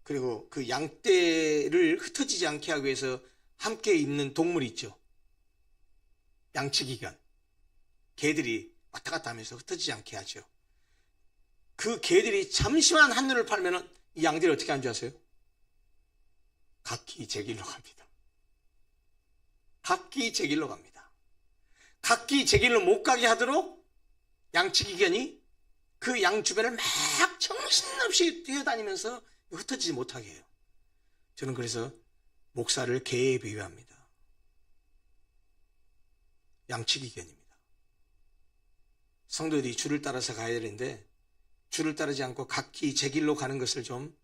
그리고 그 양떼를 흩어지지 않게 하기 위해서 함께 있는 동물이 있죠. 양치기관. 개들이 왔다 갔다 하면서 흩어지지 않게 하죠. 그 개들이 잠시만 한눈을 팔면은 이 양들이 어떻게 하는 줄 아세요? 각기 제 길로 갑니다. 각기 제 길로 갑니다. 각기 제 길로 못 가게 하도록 양치기견이 그 양 주변을 막 정신없이 뛰어다니면서 흩어지지 못하게 해요. 저는 그래서 목사를 개에 비유합니다. 양치기견입니다. 성도들이 줄을 따라서 가야 되는데 줄을 따르지 않고 각기 제 길로 가는 것을 좀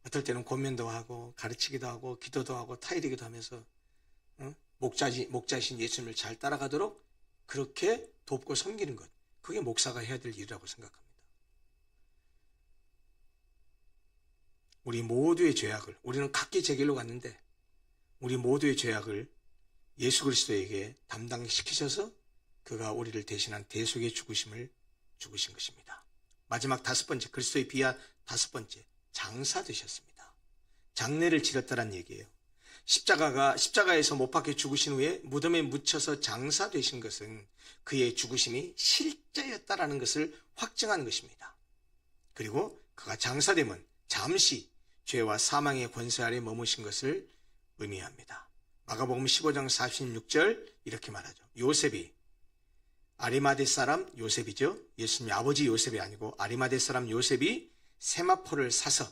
어떨 때는 권면도 하고 가르치기도 하고 기도도 하고 타이르기도 하면서 목자이신 예수님을 잘 따라가도록 그렇게 돕고 섬기는 것, 그게 목사가 해야 될 일이라고 생각합니다. 우리 모두의 죄악을, 우리는 각기 제 길로 갔는데 우리 모두의 죄악을 예수 그리스도에게 담당시키셔서 그가 우리를 대신한 대속의 죽으심을 죽으신 것입니다. 마지막 다섯 번째, 그리스도의 비하 다섯 번째, 장사 되셨습니다. 장례를 치렀다는 얘기예요. 십자가에서 못 박혀 죽으신 후에 무덤에 묻혀서 장사 되신 것은 그의 죽으심이 실제였다라는 것을 확증하는 것입니다. 그리고 그가 장사되면 잠시 죄와 사망의 권세 아래 머무신 것을 의미합니다. 마가복음 15장 46절 이렇게 말하죠. 요셉이, 아리마대 사람 요셉이죠. 예수님의 아버지 요셉이 아니고 아리마대 사람 요셉이 세마포를 사서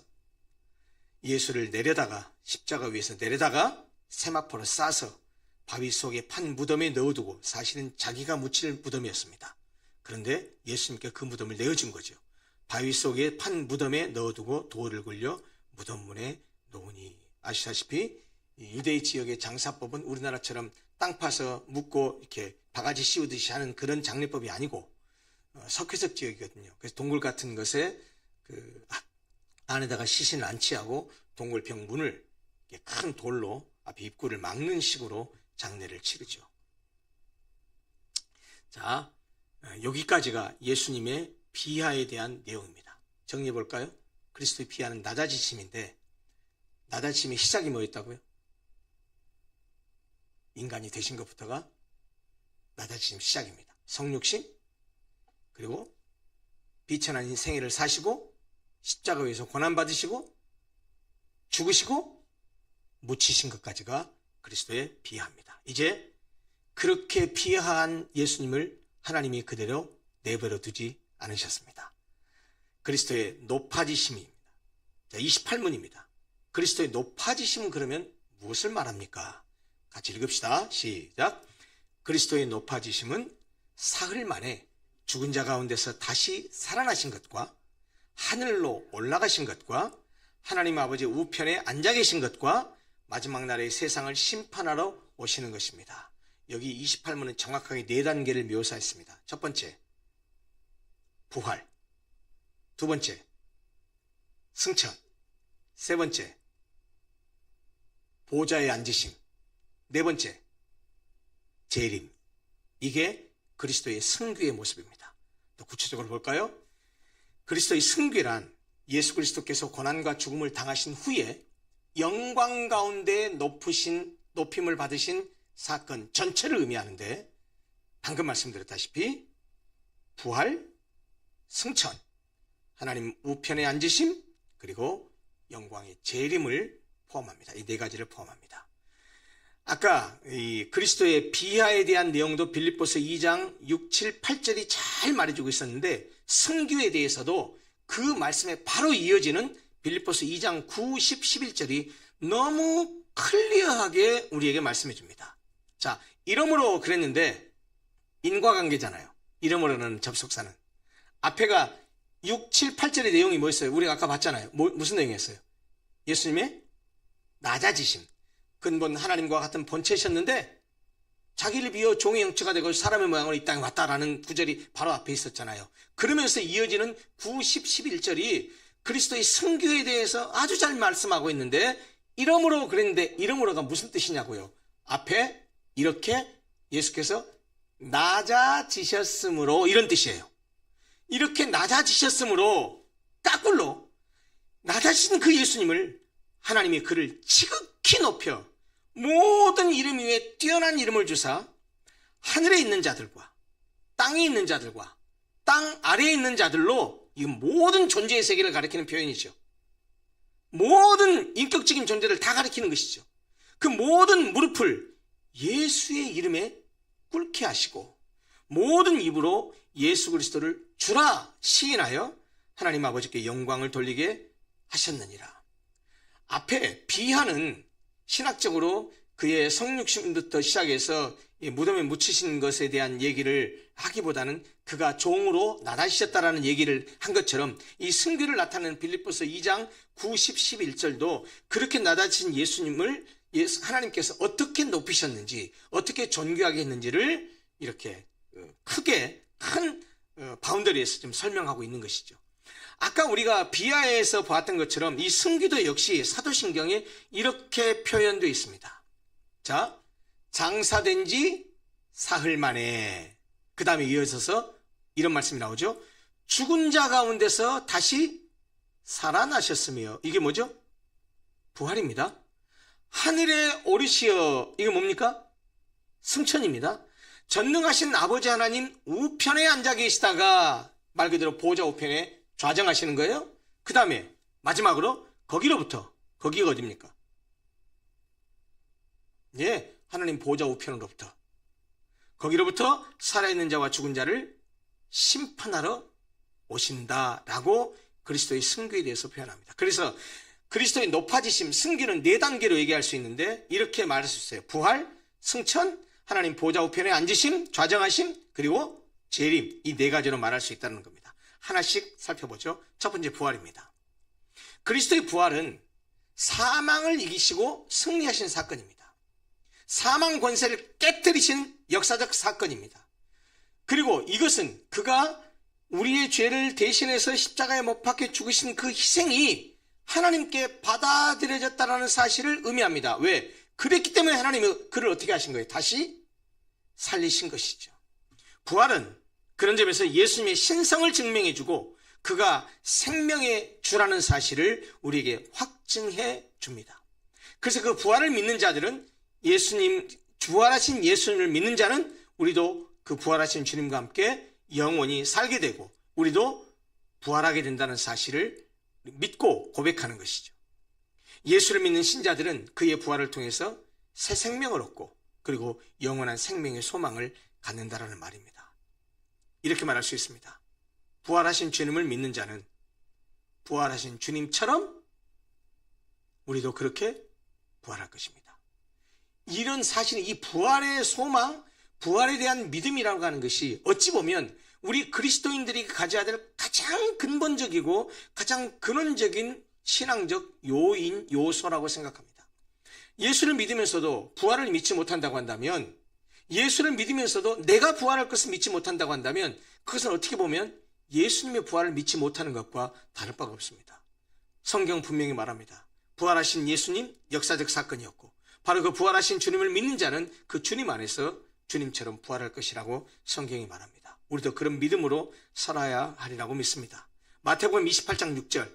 예수를 내려다가 십자가 위에서 내려다가 세마포를 싸서 바위 속에 판 무덤에 넣어두고, 사실은 자기가 묻힐 무덤이었습니다. 그런데 예수님께 그 무덤을 내어준 거죠. 바위 속에 판 무덤에 넣어두고 돌을 굴려 무덤 문에 놓으니. 아시다시피 유대의 지역의 장사법은 우리나라처럼 땅 파서 묻고 이렇게 바가지 씌우듯이 하는 그런 장례법이 아니고 석회석 지역이거든요. 그래서 동굴 같은 것에 그 안에다가 시신을 안치하고 동굴병 문을 큰 돌로 앞에 입구를 막는 식으로 장례를 치르죠. 자, 여기까지가 예수님의 비하에 대한 내용입니다. 정리해 볼까요? 그리스도의 비하는 낮아지심인데, 낮아지심의 시작이 뭐였다고요? 인간이 되신 것부터가 낮아지심 시작입니다. 성육신, 그리고 비천한 생애를 사시고 십자가 위에서 고난받으시고 죽으시고 묻히신 것까지가 그리스도의 비하입니다. 이제 그렇게 비하한 예수님을 하나님이 그대로 내버려 두지 않으셨습니다. 그리스도의 높아지심입니다. 자, 28문입니다. 그리스도의 높아지심은 그러면 무엇을 말합니까? 같이 읽읍시다. 시작. 그리스도의 높아지심은 사흘 만에 죽은 자 가운데서 다시 살아나신 것과 하늘로 올라가신 것과 하나님 아버지 우편에 앉아 계신 것과 마지막 날에 세상을 심판하러 오시는 것입니다. 여기 28문은 정확하게 네 단계를 묘사했습니다. 첫 번째, 부활. 두 번째, 승천. 세 번째, 보좌에 앉으심. 네 번째, 재림. 이게 그리스도의 승귀의 모습입니다. 또 구체적으로 볼까요? 그리스도의 승귀란 예수 그리스도께서 고난과 죽음을 당하신 후에 영광 가운데 높으신 높임을 받으신 사건 전체를 의미하는데, 방금 말씀드렸다시피 부활, 승천, 하나님 우편에 앉으심, 그리고 영광의 재림을 포함합니다. 이 네 가지를 포함합니다. 아까 이 그리스도의 비하에 대한 내용도 빌립보서 2장 6, 7, 8절이 잘 말해주고 있었는데, 승규에 대해서도 그 말씀에 바로 이어지는 빌립보서 2장 9, 10, 11절이 너무 클리어하게 우리에게 말씀해 줍니다. 자, 이러므로 그랬는데 인과관계잖아요. 이러므로는 접속사는. 앞에가 6, 7, 8절의 내용이 뭐였어요? 우리가 아까 봤잖아요. 무슨 내용이었어요? 예수님의 낮아지심. 근본 하나님과 같은 본체셨는데 자기를 비워 종의 형체가 되고 사람의 모양으로 이 땅에 왔다라는 구절이 바로 앞에 있었잖아요. 그러면서 이어지는 9, 10, 11절이 그리스도의 승규에 대해서 아주 잘 말씀하고 있는데, 이러므로 그랬는데 이러므로가 무슨 뜻이냐고요? 앞에 이렇게 예수께서 낮아지셨으므로, 이런 뜻이에요. 이렇게 낮아지셨으므로, 까꿀로 낮아지신 그 예수님을 하나님이 그를 지극히 높여 모든 이름 위에 뛰어난 이름을 주사 하늘에 있는 자들과 땅에 있는 자들과 땅 아래에 있는 자들로, 이 모든 존재의 세계를 가리키는 표현이죠. 모든 인격적인 존재를 다 가리키는 것이죠. 그 모든 무릎을 예수의 이름에 꿇게 하시고 모든 입으로 예수 그리스도를 주라 시인하여 하나님 아버지께 영광을 돌리게 하셨느니라. 앞에 비하는 신학적으로 그의 성육신부터 시작해서 무덤에 묻히신 것에 대한 얘기를 하기보다는 그가 종으로 낮아지셨다라는 얘기를 한 것처럼, 이 승규를 나타내는 빌립보서 2장 9, 10, 11절도 그렇게 낮아지신 예수님을 하나님께서 어떻게 높이셨는지, 어떻게 존귀하게 했는지를 이렇게 크게 큰 바운더리에서 좀 설명하고 있는 것이죠. 아까 우리가 비하에서 보았던 것처럼 이 승규도 역시 사도신경에 이렇게 표현되어 있습니다. 자, 장사된 지 사흘 만에, 그 다음에 이어져서 이런 말씀이 나오죠. 죽은 자 가운데서 다시 살아나셨으며, 이게 뭐죠? 부활입니다. 하늘에 오르시어, 이게 뭡니까? 승천입니다. 전능하신 아버지 하나님 우편에 앉아 계시다가 말 그대로 보좌 우편에 좌정하시는 거예요. 그 다음에 마지막으로 거기로부터, 거기가 어디입니까? 예, 하나님 보좌 우편으로부터, 거기로부터 살아있는 자와 죽은 자를 심판하러 오신다라고 그리스도의 승규에 대해서 표현합니다. 그래서 그리스도의 높아지심, 승규는 네 단계로 얘기할 수 있는데 이렇게 말할 수 있어요. 부활, 승천, 하나님 보좌 우편에 앉으심, 좌정하심, 그리고 재림, 이 네 가지로 말할 수 있다는 겁니다. 하나씩 살펴보죠. 첫 번째, 부활입니다. 그리스도의 부활은 사망을 이기시고 승리하신 사건입니다. 사망 권세를 깨뜨리신 역사적 사건입니다. 그리고 이것은 그가 우리의 죄를 대신해서 십자가에 못 박혀 죽으신 그 희생이 하나님께 받아들여졌다는 사실을 의미합니다. 왜? 그랬기 때문에 하나님이 그를 어떻게 하신 거예요? 다시 살리신 것이죠. 부활은 그런 점에서 예수님의 신성을 증명해주고 그가 생명의 주라는 사실을 우리에게 확증해 줍니다. 그래서 그 부활을 믿는 자들은, 예수님, 부활하신 예수님을 믿는 자는 우리도 그 부활하신 주님과 함께 영원히 살게 되고 우리도 부활하게 된다는 사실을 믿고 고백하는 것이죠. 예수를 믿는 신자들은 그의 부활을 통해서 새 생명을 얻고 그리고 영원한 생명의 소망을 갖는다라는 말입니다. 이렇게 말할 수 있습니다. 부활하신 주님을 믿는 자는 부활하신 주님처럼 우리도 그렇게 부활할 것입니다. 이런 사실이, 이 부활의 소망, 부활에 대한 믿음이라고 하는 것이 어찌 보면 우리 그리스도인들이 가져야 될 가장 근본적이고 가장 근원적인 신앙적 요소라고 생각합니다. 예수를 믿으면서도 부활을 믿지 못한다고 한다면, 예수를 믿으면서도 내가 부활할 것을 믿지 못한다고 한다면, 그것은 어떻게 보면 예수님의 부활을 믿지 못하는 것과 다를 바가 없습니다. 성경 분명히 말합니다. 부활하신 예수님, 역사적 사건이었고 바로 그 부활하신 주님을 믿는 자는 그 주님 안에서 주님처럼 부활할 것이라고 성경이 말합니다. 우리도 그런 믿음으로 살아야 하리라고 믿습니다. 마태복음 28장 6절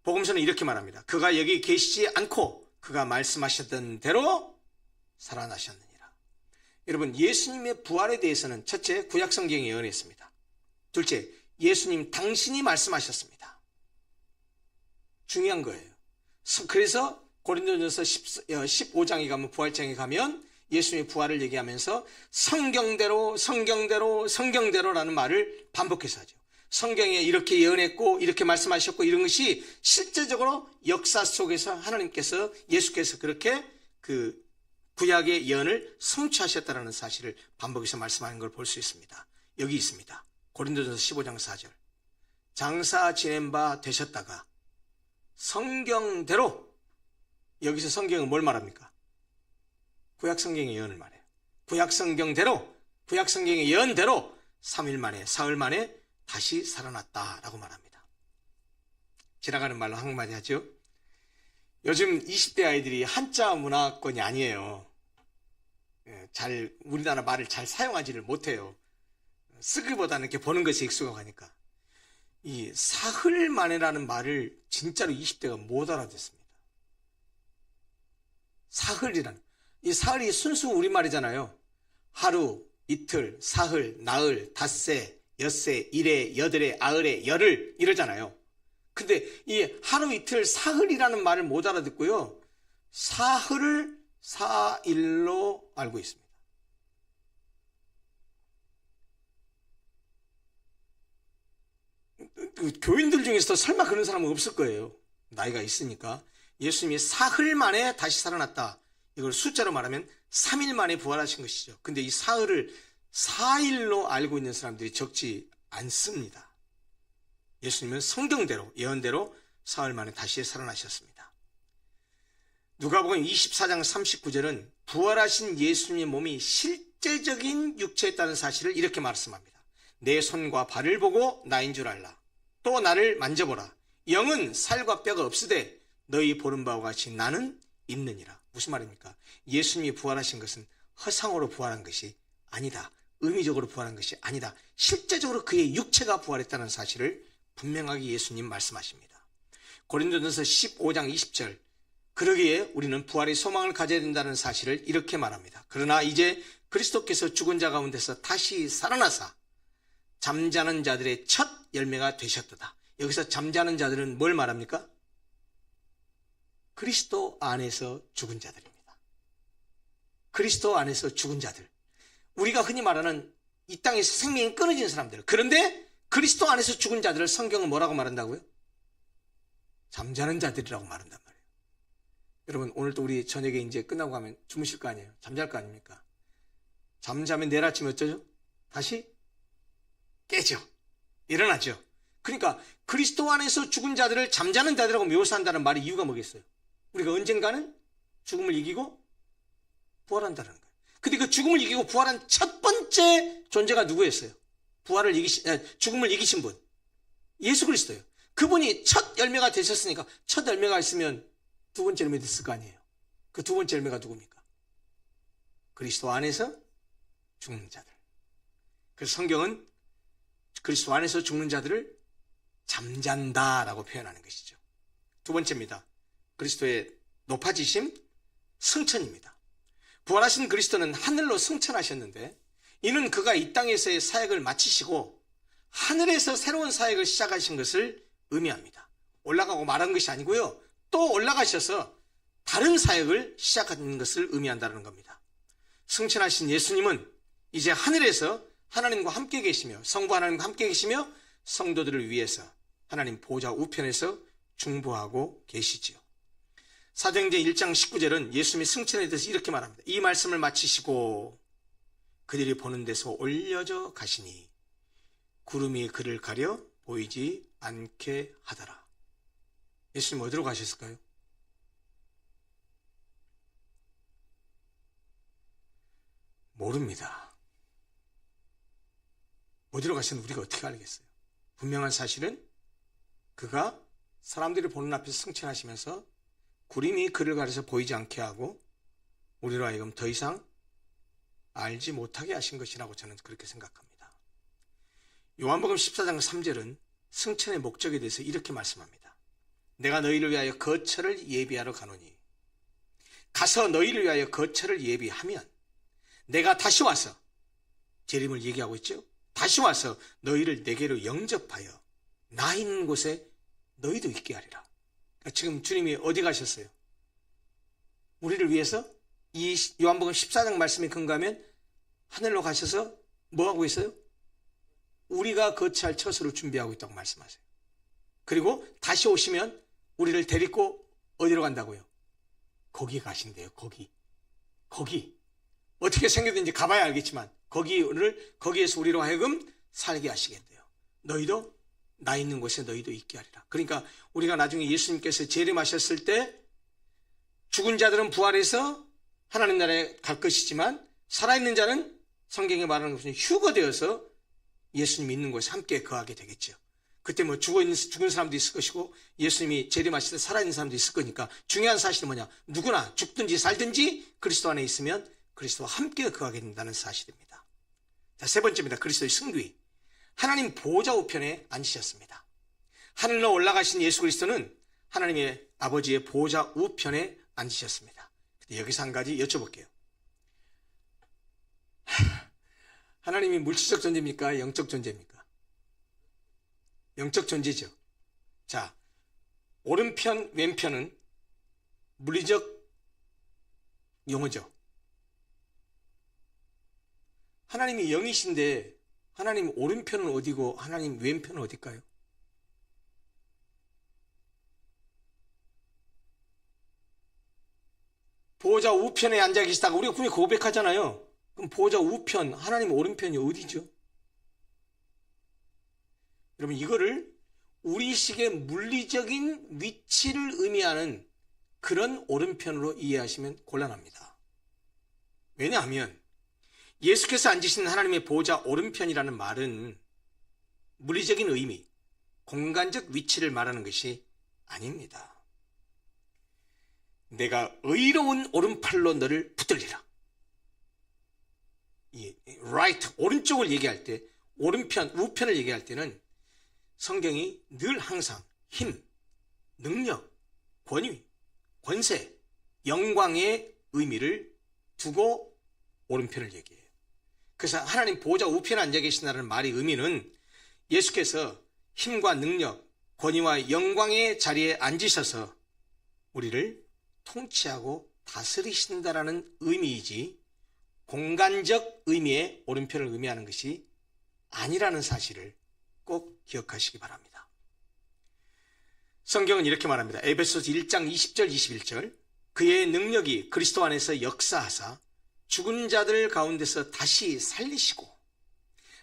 복음서는 이렇게 말합니다. 그가 여기 계시지 않고 그가 말씀하셨던 대로 살아나셨느니라. 여러분, 예수님의 부활에 대해서는 첫째, 구약성경이 예언했습니다. 둘째, 예수님 당신이 말씀하셨습니다. 중요한 거예요. 그래서 고린도전서 15장에 가면, 부활장에 가면 예수님의 부활을 얘기하면서 성경대로라는 말을 반복해서 하죠. 성경에 이렇게 예언했고 이렇게 말씀하셨고 이런 것이 실제적으로 역사 속에서 하나님께서, 예수께서 그렇게 그 구약의 예언을 성취하셨다는 사실을 반복해서 말씀하는 걸 볼 수 있습니다. 여기 있습니다. 고린도전서 15장 4절. 장사 지낸 바 되셨다가 성경대로, 여기서 성경은 뭘 말합니까? 구약성경의 예언을 말해요. 구약성경대로, 구약성경의 예언대로 3일 만에, 사흘 만에 다시 살아났다라고 말합니다. 지나가는 말로 한마디 하죠. 요즘 20대 아이들이 한자 문화권이 아니에요. 우리나라 말을 잘 사용하지를 못해요. 쓰기보다는 이렇게 보는 것에 익숙하니까. 이 사흘 만에라는 말을 진짜로 20대가 못 알아듣습니다. 사흘이라는, 이 사흘이 순수 우리말이잖아요. 하루, 이틀, 사흘, 나흘, 닷새, 엿새, 일회, 여들에, 아흘에, 열흘 이러잖아요. 근데 이 하루, 이틀, 사흘이라는 말을 못 알아듣고요. 사흘을 사일로 알고 있습니다. 교인들 중에서도 설마 그런 사람은 없을 거예요. 나이가 있으니까. 예수님이 사흘 만에 다시 살아났다. 이걸 숫자로 말하면 3일 만에 부활하신 것이죠. 근데 이 사흘을 4일로 알고 있는 사람들이 적지 않습니다. 예수님은 성경대로, 예언대로 사흘 만에 다시 살아나셨습니다. 누가복음 24장 39절은 부활하신 예수님의 몸이 실제적인 육체였다는 사실을 이렇게 말씀합니다. 내 손과 발을 보고 나인 줄 알라. 또 나를 만져보라. 영은 살과 뼈가 없으되 너희 보는 바와 같이 나는 있느니라. 무슨 말입니까? 예수님이 부활하신 것은 허상으로 부활한 것이 아니다. 의미적으로 부활한 것이 아니다. 실제적으로 그의 육체가 부활했다는 사실을 분명하게 예수님 말씀하십니다. 고린도전서 15장 20절. 그러기에 우리는 부활의 소망을 가져야 된다는 사실을 이렇게 말합니다. 그러나 이제 그리스도께서 죽은 자 가운데서 다시 살아나사 잠자는 자들의 첫 열매가 되셨도다. 여기서 잠자는 자들은 뭘 말합니까? 그리스도 안에서 죽은 자들입니다. 그리스도 안에서 죽은 자들. 우리가 흔히 말하는 이 땅에서 생명이 끊어진 사람들. 그런데 그리스도 안에서 죽은 자들을 성경은 뭐라고 말한다고요? 잠자는 자들이라고 말한단 말이에요. 여러분, 오늘도 우리 저녁에 이제 끝나고 가면 주무실 거 아니에요? 잠잘 거 아닙니까? 잠자면 내일 아침에 어쩌죠? 다시 깨죠. 일어나죠. 그러니까 그리스도 안에서 죽은 자들을 잠자는 자들이라고 묘사한다는 말의 이유가 뭐겠어요? 우리가 언젠가는 죽음을 이기고 부활한다는 거예요. 근데 그 죽음을 이기고 부활한 첫 번째 존재가 누구였어요? 죽음을 이기신 분. 예수 그리스도예요. 그분이 첫 열매가 되셨으니까 첫 열매가 있으면 두 번째 열매 됐을 거 아니에요. 그 두 번째 열매가 누굽니까? 그리스도 안에서 죽는 자들. 그래서 성경은 그리스도 안에서 죽는 자들을 잠잔다라고 표현하는 것이죠. 두 번째입니다. 그리스도의 높아지심, 승천입니다. 부활하신 그리스도는 하늘로 승천하셨는데 이는 그가 이 땅에서의 사역을 마치시고 하늘에서 새로운 사역을 시작하신 것을 의미합니다. 올라가고 말한 것이 아니고요. 또 올라가셔서 다른 사역을 시작하는 것을 의미한다는 겁니다. 승천하신 예수님은 이제 하늘에서 하나님과 함께 계시며 성부 하나님과 함께 계시며 성도들을 위해서 하나님 보좌 우편에서 중보하고 계시지요. 사도행전 1장 19절은 예수님이 승천에 대해서 이렇게 말합니다. 이 말씀을 마치시고 그들이 보는 데서 올려져 가시니 구름이 그를 가려 보이지 않게 하더라. 예수님 어디로 가셨을까요? 모릅니다. 어디로 가셨는지 우리가 어떻게 알겠어요? 분명한 사실은 그가 사람들이 보는 앞에서 승천하시면서 구름이 그를 가려서 보이지 않게 하고 우리로 하여금 더 이상 알지 못하게 하신 것이라고 저는 그렇게 생각합니다. 요한복음 14장 3절은 승천의 목적에 대해서 이렇게 말씀합니다. 내가 너희를 위하여 거처를 예비하러 가노니 가서 너희를 위하여 거처를 예비하면 내가 다시 와서, 재림을 얘기하고 있죠. 다시 와서 너희를 내게로 영접하여 나 있는 곳에 너희도 있게 하리라. 그러니까 지금 주님이 어디 가셨어요? 우리를 위해서 이 요한복음 14장 말씀에 근거하면 하늘로 가셔서 뭐 하고 있어요? 우리가 거처할 처소를 준비하고 있다고 말씀하세요. 그리고 다시 오시면 우리를 데리고 어디로 간다고요? 거기 가신대요. 거기 어떻게 생겼는지 가봐야 알겠지만 거기에서 우리로 하여금 살게 하시겠대요. 너희도 나 있는 곳에 너희도 있게 하리라. 그러니까 우리가 나중에 예수님께서 재림하셨을 때 죽은 자들은 부활해서 하나님 나라에 갈 것이지만 살아있는 자는 성경에 말하는 것은 휴거되어서 예수님 있는 곳에 함께 거하게 되겠죠. 그때 뭐 죽은 사람도 있을 것이고 예수님이 재림하실 때 살아있는 사람도 있을 거니까 중요한 사실은 뭐냐? 누구나 죽든지 살든지 그리스도 안에 있으면 그리스도와 함께 거하게 된다는 사실입니다. 자, 세 번째입니다. 그리스도의 승귀. 하나님 보좌 우편에 앉으셨습니다. 하늘로 올라가신 예수 그리스도는 하나님의 아버지의 보좌 우편에 앉으셨습니다. 여기서 한 가지 여쭤볼게요. 하나님이 물질적 존재입니까? 영적 존재입니까? 영적 존재죠. 자, 오른편, 왼편은 물리적 용어죠. 하나님이 영이신데 하나님 오른편은 어디고 하나님 왼편은 어딜까요? 보호자 우편에 앉아 계시다가 우리가 분명히 고백하잖아요. 그럼 보호자 우편, 하나님 오른편이 어디죠? 여러분, 이거를 우리식의 물리적인 위치를 의미하는 그런 오른편으로 이해하시면 곤란합니다. 왜냐하면 예수께서 앉으신 하나님의 보호자 오른편이라는 말은 물리적인 의미, 공간적 위치를 말하는 것이 아닙니다. 내가 의로운 오른팔로 너를 붙들리라. 이 right, 오른쪽을 얘기할 때, 오른편, 우편을 얘기할 때는 성경이 늘 항상 힘, 능력, 권위, 권세, 영광의 의미를 두고 오른편을 얘기해요. 그래서 하나님 보호자 우편에 앉아 계신다는 말의 의미는 예수께서 힘과 능력, 권위와 영광의 자리에 앉으셔서 우리를 통치하고 다스리신다라는 의미이지 공간적 의미의 오른편을 의미하는 것이 아니라는 사실을 꼭 기억하시기 바랍니다. 성경은 이렇게 말합니다. 에베소서 1장 20절 21절 그의 능력이 그리스도 안에서 역사하사 죽은 자들 가운데서 다시 살리시고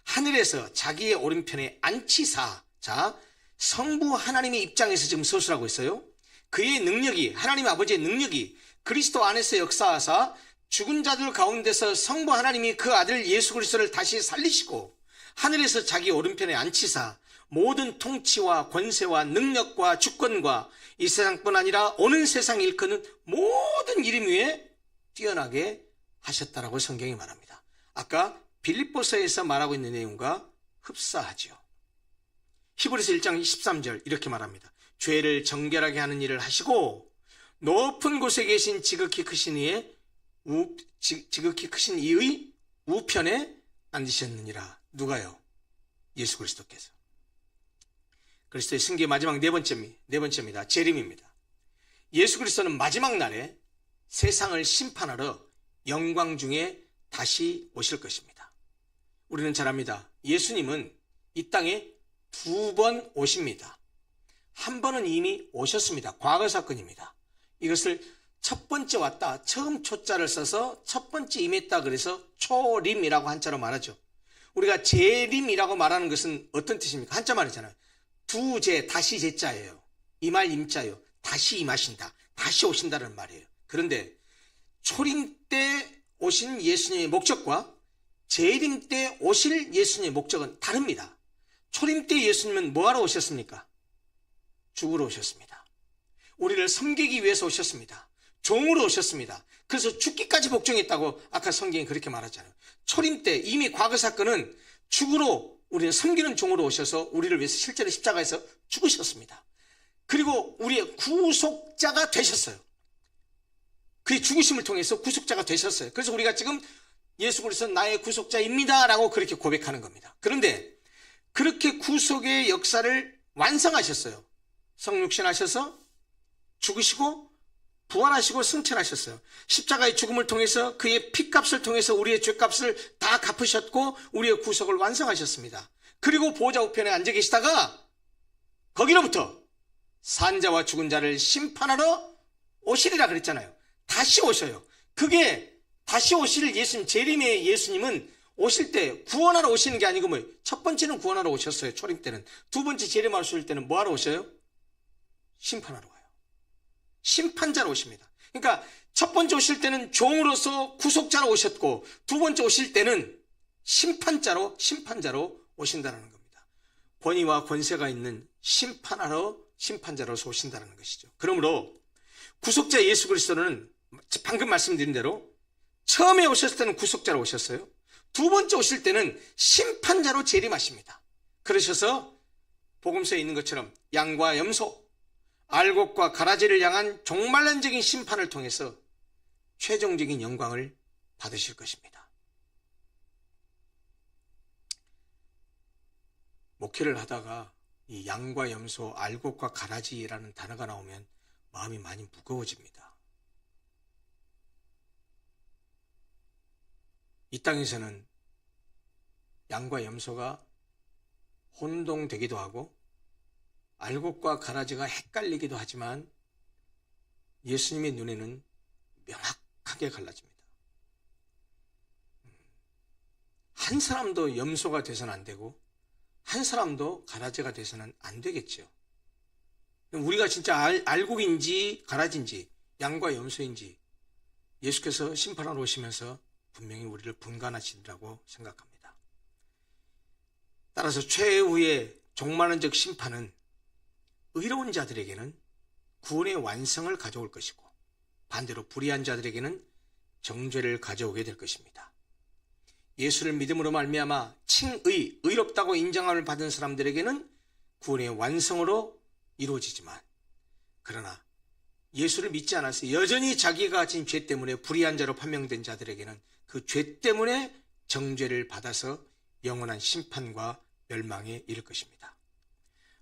하늘에서 자기의 오른편에 앉히사. 자, 성부 하나님의 입장에서 지금 서술하고 있어요. 그의 능력이, 하나님 아버지의 능력이 그리스도 안에서 역사하사 죽은 자들 가운데서 성부 하나님이 그 아들 예수 그리스도를 다시 살리시고 하늘에서 자기 오른편에 앉히사 모든 통치와 권세와 능력과 주권과 이 세상뿐 아니라 오는 세상 일컫는 모든 이름 위에 뛰어나게 하셨다라고 성경이 말합니다. 아까 빌립보서에서 말하고 있는 내용과 흡사하죠. 히브리서 1장 13절 이렇게 말합니다. 죄를 정결하게 하는 일을 하시고 높은 곳에 계신 지극히 크신 이의 우편에 앉으셨느니라. 누가요? 예수 그리스도께서. 그리스도의 승계의 마지막 네 번째입니다. 재림입니다. 예수 그리스도는 마지막 날에 세상을 심판하러 영광 중에 다시 오실 것입니다. 우리는 잘 압니다. 예수님은 이 땅에 두 번 오십니다. 한 번은 이미 오셨습니다. 과거 사건입니다. 이것을 첫 번째 왔다, 처음 초자를 써서 첫 번째 임했다 그래서 초림이라고 한자로 말하죠. 우리가 재림이라고 말하는 것은 어떤 뜻입니까? 한자 말이잖아요. 두재, 다시 제자예요. 임할 임자요. 다시 임하신다. 다시 오신다는 말이에요. 그런데 초림 때 오신 예수님의 목적과 재림 때 오실 예수님의 목적은 다릅니다. 초림 때 예수님은 뭐하러 오셨습니까? 죽으러 오셨습니다. 우리를 섬기기 위해서 오셨습니다. 종으로 오셨습니다. 그래서 죽기까지 복종했다고 아까 성경이 그렇게 말하잖아요. 초림 때 이미 과거 사건은 죽으러 우리는 섬기는 종으로 오셔서 우리를 위해서 실제로 십자가에서 죽으셨습니다. 그리고 우리의 구속자가 되셨어요. 그의 죽으심을 통해서 구속자가 되셨어요. 그래서 우리가 지금 예수 그리스도 나의 구속자입니다 라고 그렇게 고백하는 겁니다. 그런데 그렇게 구속의 역사를 완성하셨어요. 성육신하셔서 죽으시고 부활하시고 승천하셨어요. 십자가의 죽음을 통해서 그의 피값을 통해서 우리의 죄값을 다 갚으셨고 우리의 구속을 완성하셨습니다. 그리고 보좌 우편에 앉아 계시다가 거기로부터 산자와 죽은 자를 심판하러 오시리라 그랬잖아요. 다시 오셔요. 그게 다시 오실 예수님, 재림의 예수님은 오실 때 구원하러 오시는 게 아니고 뭐예요? 첫 번째는 구원하러 오셨어요. 초림 때는. 두 번째 재림하러 오실 때는 뭐하러 오셔요? 심판하러 와요. 심판자로 오십니다. 그러니까 첫 번째 오실 때는 종으로서 구속자로 오셨고 두 번째 오실 때는 심판자로 오신다는 겁니다. 권위와 권세가 있는 심판자로서 오신다는 것이죠. 그러므로 구속자 예수 그리스도는 방금 말씀드린 대로 처음에 오셨을 때는 구속자로 오셨어요. 두 번째 오실 때는 심판자로 재림하십니다. 그러셔서 복음서에 있는 것처럼 양과 염소, 알곡과 가라지를 향한 종말론적인 심판을 통해서 최종적인 영광을 받으실 것입니다. 목회를 하다가 이 양과 염소, 알곡과 가라지라는 단어가 나오면 마음이 많이 무거워집니다. 이 땅에서는 양과 염소가 혼동되기도 하고 알곡과 가라지가 헷갈리기도 하지만 예수님의 눈에는 명확하게 갈라집니다. 한 사람도 염소가 돼서는 안 되고 한 사람도 가라지가 돼서는 안 되겠죠. 우리가 진짜 알곡인지 가라지인지 양과 염소인지 예수께서 심판하러 오시면서 분명히 우리를 분간하시리라고 생각합니다. 따라서 최후의 종말론적 심판은 의로운 자들에게는 구원의 완성을 가져올 것이고 반대로 불의한 자들에게는 정죄를 가져오게 될 것입니다. 예수를 믿음으로 말미암아 의롭다고 인정함을 받은 사람들에게는 구원의 완성으로 이루어지지만 그러나 예수를 믿지 않아서 여전히 자기가 가진 죄 때문에 불의한 자로 판명된 자들에게는 그 죄 때문에 정죄를 받아서 영원한 심판과 멸망에 이를 것입니다.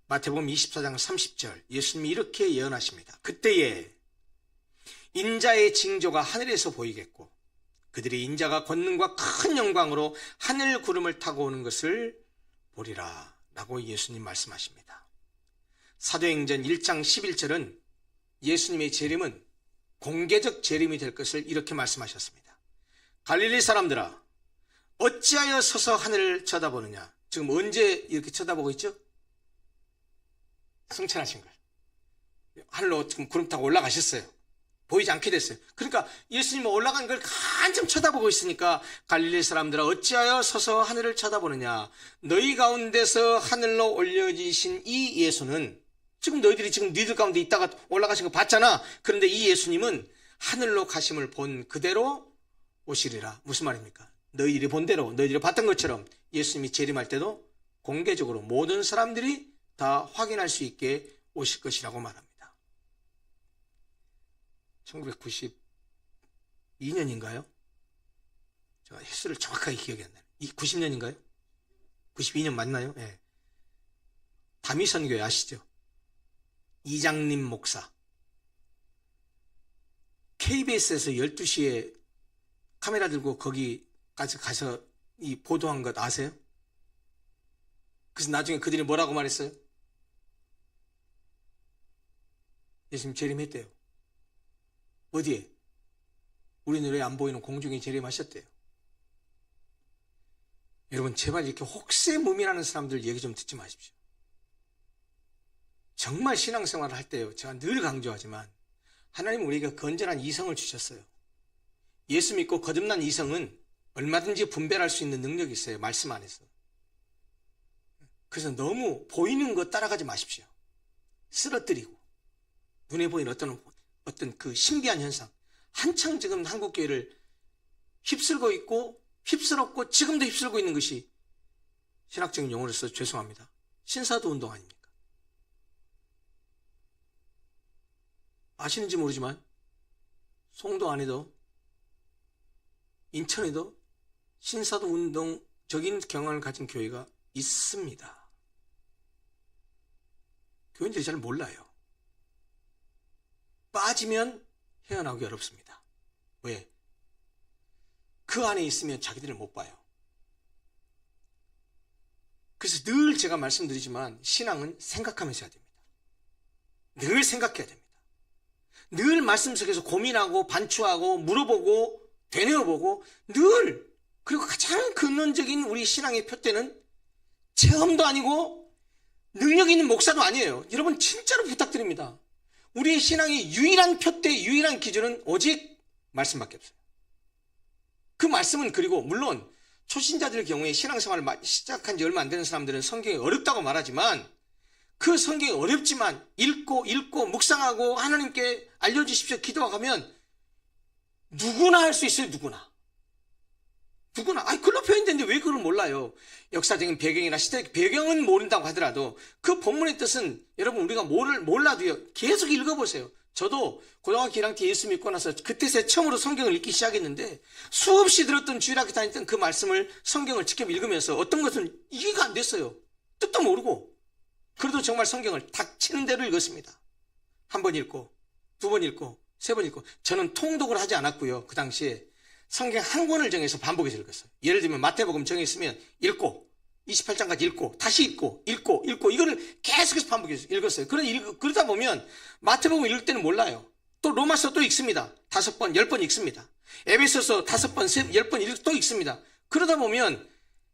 마태복음 24장 30절 예수님이 이렇게 예언하십니다. 그때에 인자의 징조가 하늘에서 보이겠고 그들이 인자가 권능과 큰 영광으로 하늘 구름을 타고 오는 것을 보리라 라고 예수님 말씀하십니다. 사도행전 1장 11절은 예수님의 재림은 공개적 재림이 될 것을 이렇게 말씀하셨습니다. 갈릴리 사람들아 어찌하여 서서 하늘을 쳐다보느냐. 지금 언제 이렇게 쳐다보고 있죠? 승천하신 걸. 하늘로 지금 구름 타고 올라가셨어요. 보이지 않게 됐어요. 그러니까 예수님은 올라간 걸 한참 쳐다보고 있으니까 갈릴리 사람들아 어찌하여 서서 하늘을 쳐다보느냐. 너희 가운데서 하늘로 올려지신 이 예수는 지금 너희들이 지금 니들 가운데 있다가 올라가신 거 봤잖아. 그런데 이 예수님은 하늘로 가심을 본 그대로 오시리라. 무슨 말입니까? 너희들이 본 대로 너희들이 봤던 것처럼 예수님이 재림할 때도 공개적으로 모든 사람들이 다 확인할 수 있게 오실 것이라고 말합니다. 1992년인가요? 제가 횟수를 정확하게 기억이 안 나요. 90년인가요? 92년 맞나요? 네. 다미선교회 아시죠? 이장림 목사. KBS에서 12시에 카메라 들고 거기까지 가서 이 보도한 것 아세요? 그래서 나중에 그들이 뭐라고 말했어요? 예수님 재림했대요. 어디에? 우리는 왜 안 보이는 공중에 재림하셨대요. 여러분 제발 이렇게 혹세무민하는 사람들 얘기 좀 듣지 마십시오. 정말 신앙생활을 할 때요. 제가 늘 강조하지만 하나님은 우리에게 건전한 이성을 주셨어요. 예수 믿고 거듭난 이성은 얼마든지 분별할 수 있는 능력이 있어요. 말씀 안에서. 그래서 너무 보이는 거 따라가지 마십시오. 쓰러뜨리고 눈에 보이는 어떤 그 신비한 현상. 한창 지금 한국교회를 휩쓸고 있고 휩쓸었고 지금도 휩쓸고 있는 것이 신학적인 용어로서 죄송합니다. 신사도 운동 아닙니까? 아시는지 모르지만 송도 안에도 인천에도 신사도 운동적인 경향을 가진 교회가 있습니다. 교인들이 잘 몰라요. 빠지면 헤어나오기 어렵습니다. 왜? 그 안에 있으면 자기들을 못 봐요. 그래서 늘 제가 말씀드리지만 신앙은 생각하면서 해야 됩니다. 늘 생각해야 됩니다. 늘 말씀 속에서 고민하고 반추하고 물어보고 되뇌어보고 늘, 그리고 가장 근원적인 우리 신앙의 표대는 체험도 아니고 능력 있는 목사도 아니에요. 여러분 진짜로 부탁드립니다. 우리의 신앙의 유일한 표대, 유일한 기준은 오직 말씀밖에 없어요. 그 말씀은, 그리고 물론 초신자들 경우에 신앙생활을 시작한 지 얼마 안 되는 사람들은 성경이 어렵다고 말하지만, 그 성경이 어렵지만 읽고 묵상하고 하나님께 알려주십시오 기도하면 누구나 할 수 있어요. 누구나. 글로 표현되는데 왜 그걸 몰라요? 역사적인 배경이나 시대적 배경은 모른다고 하더라도 그 본문의 뜻은 여러분 우리가 몰라도요, 계속 읽어보세요. 저도 고등학교 1학년 때 예수 믿고 나서 그때 처음으로 성경을 읽기 시작했는데, 수없이 들었던 주일학교 다녔던 그 말씀을, 성경을 직접 읽으면서 어떤 것은 이해가 안 됐어요. 뜻도 모르고. 그래도 정말 성경을 닥치는 대로 읽었습니다. 한 번 읽고, 두 번 읽고, 세 번 읽고. 저는 통독을 하지 않았고요. 그 당시에 성경 한 권을 정해서 반복해서 읽었어요. 예를 들면 마태복음 정했으면 읽고 28장까지 읽고 다시 읽고 이거를 계속해서 반복해서 읽었어요. 그러다 보면 마태복음 읽을 때는 몰라요. 또 로마서 또 읽습니다. 5번, 10번 읽습니다. 에베소서 5번, 10번 또 읽습니다. 그러다 보면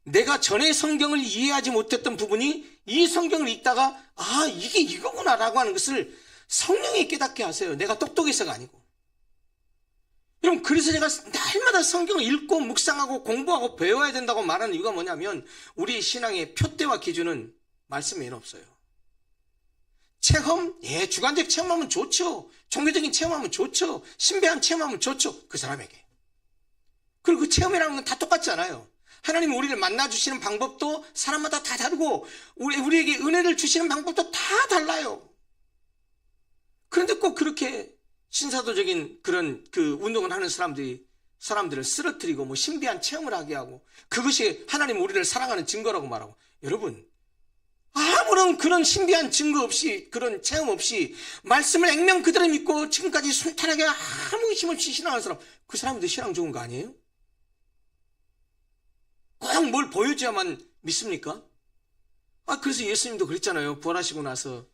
내가 전에 성경을 이해하지 못했던 부분이 이 성경을 읽다가 이게 이거구나 라고 하는 것을 성령이 깨닫게 하세요. 내가 똑똑해서가 아니고. 여러분, 그래서 제가 날마다 성경을 읽고 묵상하고 공부하고 배워야 된다고 말하는 이유가 뭐냐면, 우리 신앙의 표대와 기준은 말씀에는 없어요. 체험? 주관적 체험하면 좋죠. 종교적인 체험하면 좋죠. 신비한 체험하면 좋죠. 그 사람에게. 그리고 그 체험이라는 건 다 똑같지 않아요. 하나님 우리를 만나주시는 방법도 사람마다 다 다르고, 우리에게 은혜를 주시는 방법도 다 달라요. 그런데 꼭 그렇게 신사도적인 그런 운동을 하는 사람들을 쓰러뜨리고 신비한 체험을 하게 하고, 그것이 하나님 우리를 사랑하는 증거라고 말하고. 여러분, 아무런 그런 신비한 증거 없이, 그런 체험 없이 말씀을 액면 그대로 믿고 지금까지 순탄하게 아무 의심 없이 신앙하는 사람, 그 사람도 신앙 좋은 거 아니에요? 꼭 뭘 보여줘야만 믿습니까? 그래서 예수님도 그랬잖아요. 부활하시고 나서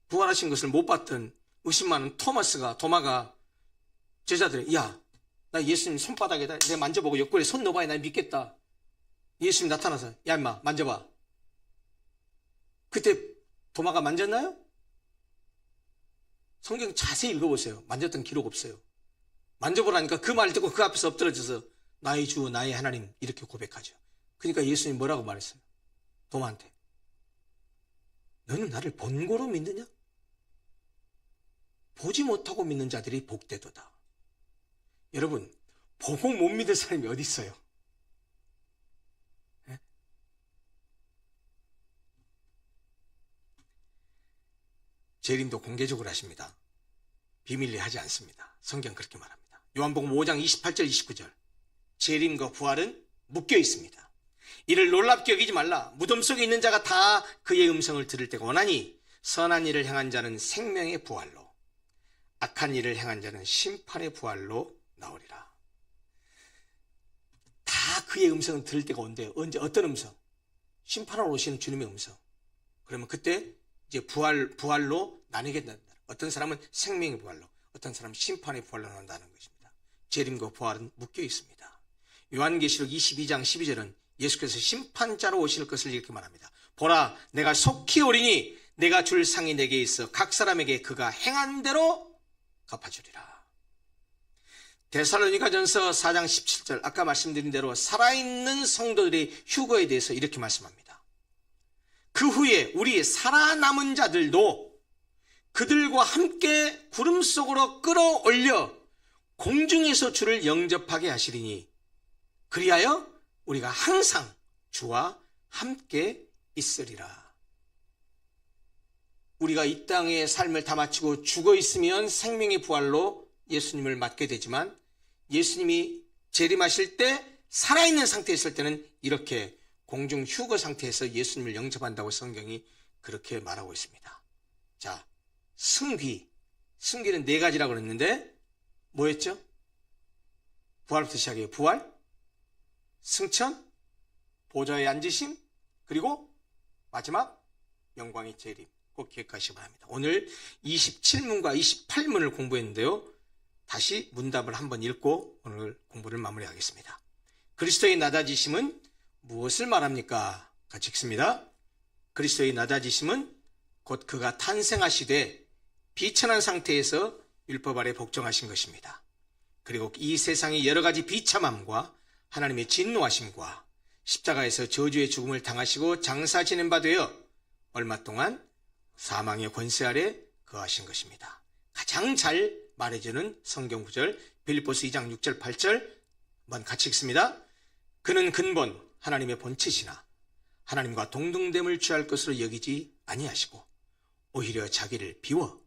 부활하신 것을 못 봤던 의심 많은 도마가 제자들이, 나 예수님 손바닥에다 내가 만져보고 옆구리에 손 넣어봐야 나 믿겠다. 예수님 나타나서, 임마 만져봐. 그때 도마가 만졌나요? 성경 자세히 읽어보세요. 만졌던 기록 없어요. 만져보라니까 그 말 듣고 그 앞에서 엎드려져서 나의 주 나의 하나님 이렇게 고백하죠. 그러니까 예수님 뭐라고 말했어요? 도마한테, 너는 나를 본고로 믿느냐? 보지 못하고 믿는 자들이 복되도다. 여러분, 보고 못 믿을 사람이 어디 있어요? 네? 재림도 공개적으로 하십니다. 비밀리 하지 않습니다. 성경 그렇게 말합니다. 요한복음 5장 28절 29절. 재림과 부활은 묶여 있습니다. 이를 놀랍게 여기지 말라. 무덤 속에 있는 자가 다 그의 음성을 들을 때가 오나니, 선한 일을 행한 자는 생명의 부활로, 악한 일을 행한 자는 심판의 부활로 나오리라. 다 그의 음성을 들을 때가 온대요. 언제? 어떤 음성? 심판하러 오시는 주님의 음성. 그러면 그때 이제 부활로 나뉘게 된다. 어떤 사람은 생명의 부활로, 어떤 사람은 심판의 부활로 나온다는 것입니다. 재림과 부활은 묶여 있습니다. 요한계시록 22장 12절은 예수께서 심판자로 오실 것을 이렇게 말합니다. 보라, 내가 속히 오리니 내가 줄 상이 내게 있어 각 사람에게 그가 행한 대로 갚아주리라. 데살로니가전서 4장 17절, 아까 말씀드린 대로 살아있는 성도들의 휴거에 대해서 이렇게 말씀합니다. 그 후에 우리 살아남은 자들도 그들과 함께 구름 속으로 끌어올려 공중에서 주를 영접하게 하시리니, 그리하여 우리가 항상 주와 함께 있으리라. 우리가 이 땅의 삶을 다 마치고 죽어 있으면 생명의 부활로 예수님을 맞게 되지만 예수님이 재림하실 때 살아있는 상태에 있을 때는 이렇게 공중 휴거 상태에서 예수님을 영접한다고 성경이 그렇게 말하고 있습니다. 자, 승귀는 네 가지라고 그랬는데 뭐였죠? 부활부터 시작해요. 부활, 승천, 보좌에 앉으심, 그리고 마지막 영광의 재림. 꼭 기억하시기 바랍니다. 오늘 27문과 28문을 공부했는데요. 다시 문답을 한번 읽고 오늘 공부를 마무리하겠습니다. 그리스도의 낮아지심은 무엇을 말합니까? 같이 읽습니다. 그리스도의 낮아지심은 곧 그가 탄생하시되 비천한 상태에서 율법 아래 복종하신 것입니다. 그리고 이 세상의 여러 가지 비참함과 하나님의 진노하심과 십자가에서 저주의 죽음을 당하시고 장사 지낸 바 되어 얼마 동안 사망의 권세 아래 거하신 것입니다. 가장 잘 말해주는 성경 구절 빌립보서 2장 6절 8절 한번 같이 읽습니다. 그는 근본 하나님의 본체시나 하나님과 동등됨을 취할 것으로 여기지 아니하시고 오히려 자기를 비워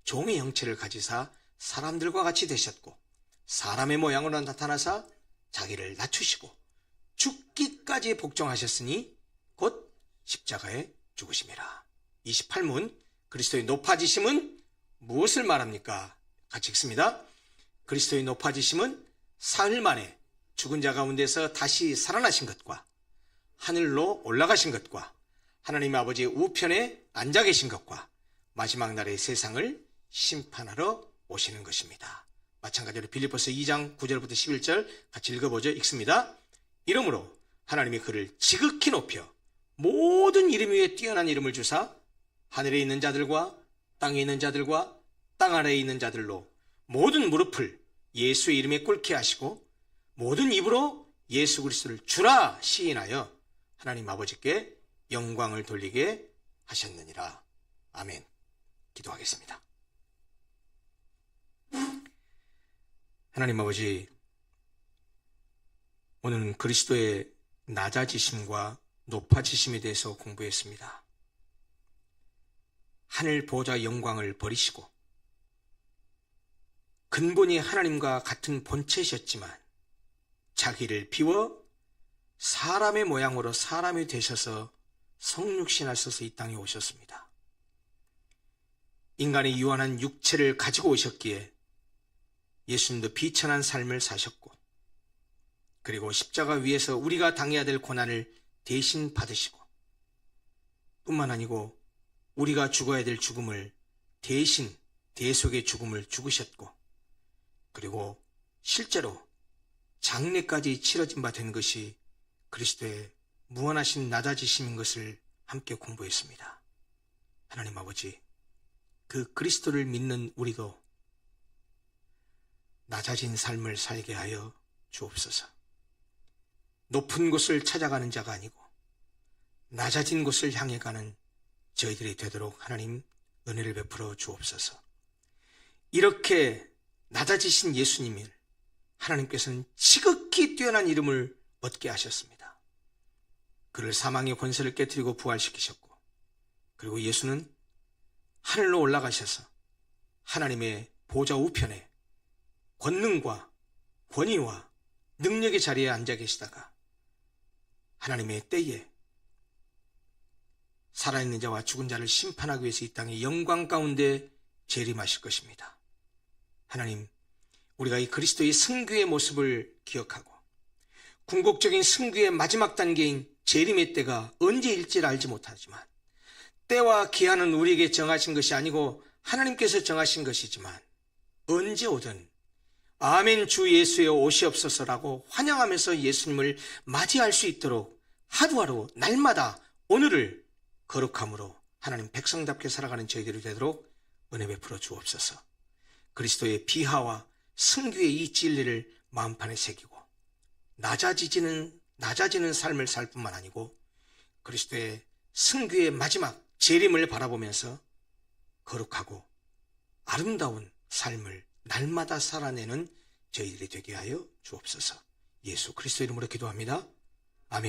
종의 형체를 가지사 사람들과 같이 되셨고 사람의 모양으로 나타나사 자기를 낮추시고 죽기까지 복종하셨으니 곧 십자가에 죽으심이라. 28문 그리스도의 높아지심은 무엇을 말합니까? 같이 읽습니다. 그리스도의 높아지심은 사흘 만에 죽은 자 가운데서 다시 살아나신 것과 하늘로 올라가신 것과 하나님 아버지의 우편에 앉아 계신 것과 마지막 날의 세상을 심판하러 오시는 것입니다. 마찬가지로 빌립보서 2장 9절부터 11절 같이 읽어보죠. 읽습니다. 이러므로 하나님이 그를 지극히 높여 모든 이름 위에 뛰어난 이름을 주사 하늘에 있는 자들과 땅에 있는 자들과 땅 아래에 있는 자들로 모든 무릎을 예수의 이름에 꿇게 하시고 모든 입으로 예수 그리스도를 주라 시인하여 하나님 아버지께 영광을 돌리게 하셨느니라. 아멘. 기도하겠습니다. 하나님 아버지, 오늘은 그리스도의 낮아지심과 높아지심에 대해서 공부했습니다. 하늘 보좌 영광을 버리시고 근본이 하나님과 같은 본체셨지만 자기를 비워 사람의 모양으로 사람이 되셔서 성육신하셔서 이 땅에 오셨습니다. 인간의 유한한 육체를 가지고 오셨기에 예수님도 비천한 삶을 사셨고 그리고 십자가 위에서 우리가 당해야 될 고난을 대신 받으시고 뿐만 아니고 우리가 죽어야 될 죽음을 대신 대속의 죽음을 죽으셨고 그리고 실제로 장례까지 치러진 바 된 것이 그리스도의 무한하신 낮아지심인 것을 함께 공부했습니다. 하나님 아버지, 그 그리스도를 믿는 우리도 낮아진 삶을 살게 하여 주옵소서. 높은 곳을 찾아가는 자가 아니고 낮아진 곳을 향해 가는 저희들이 되도록 하나님 은혜를 베풀어 주옵소서. 이렇게 낮아지신 예수님을 하나님께서는 지극히 뛰어난 이름을 얻게 하셨습니다. 그를 사망의 권세를 깨뜨리고 부활시키셨고 그리고 예수는 하늘로 올라가셔서 하나님의 보좌 우편에 권능과 권위와 능력의 자리에 앉아 계시다가 하나님의 때에 살아있는 자와 죽은 자를 심판하기 위해서 이 땅의 영광 가운데 재림하실 것입니다. 하나님, 우리가 이 그리스도의 승귀의 모습을 기억하고 궁극적인 승귀의 마지막 단계인 재림의 때가 언제일지를 알지 못하지만 때와 기한은 우리에게 정하신 것이 아니고 하나님께서 정하신 것이지만 언제 오든 아멘 주 예수의 오시옵소서라고 환영하면서 예수님을 맞이할 수 있도록 하루하루 날마다 오늘을 거룩함으로 하나님 백성답게 살아가는 저희들이 되도록 은혜 베풀어 주옵소서. 그리스도의 비하와 승귀의 이 진리를 마음판에 새기고 낮아지는 삶을 살 뿐만 아니고 그리스도의 승귀의 마지막 재림을 바라보면서 거룩하고 아름다운 삶을 날마다 살아내는 저희들이 되게 하여 주옵소서. 예수 그리스도 이름으로 기도합니다. 아멘.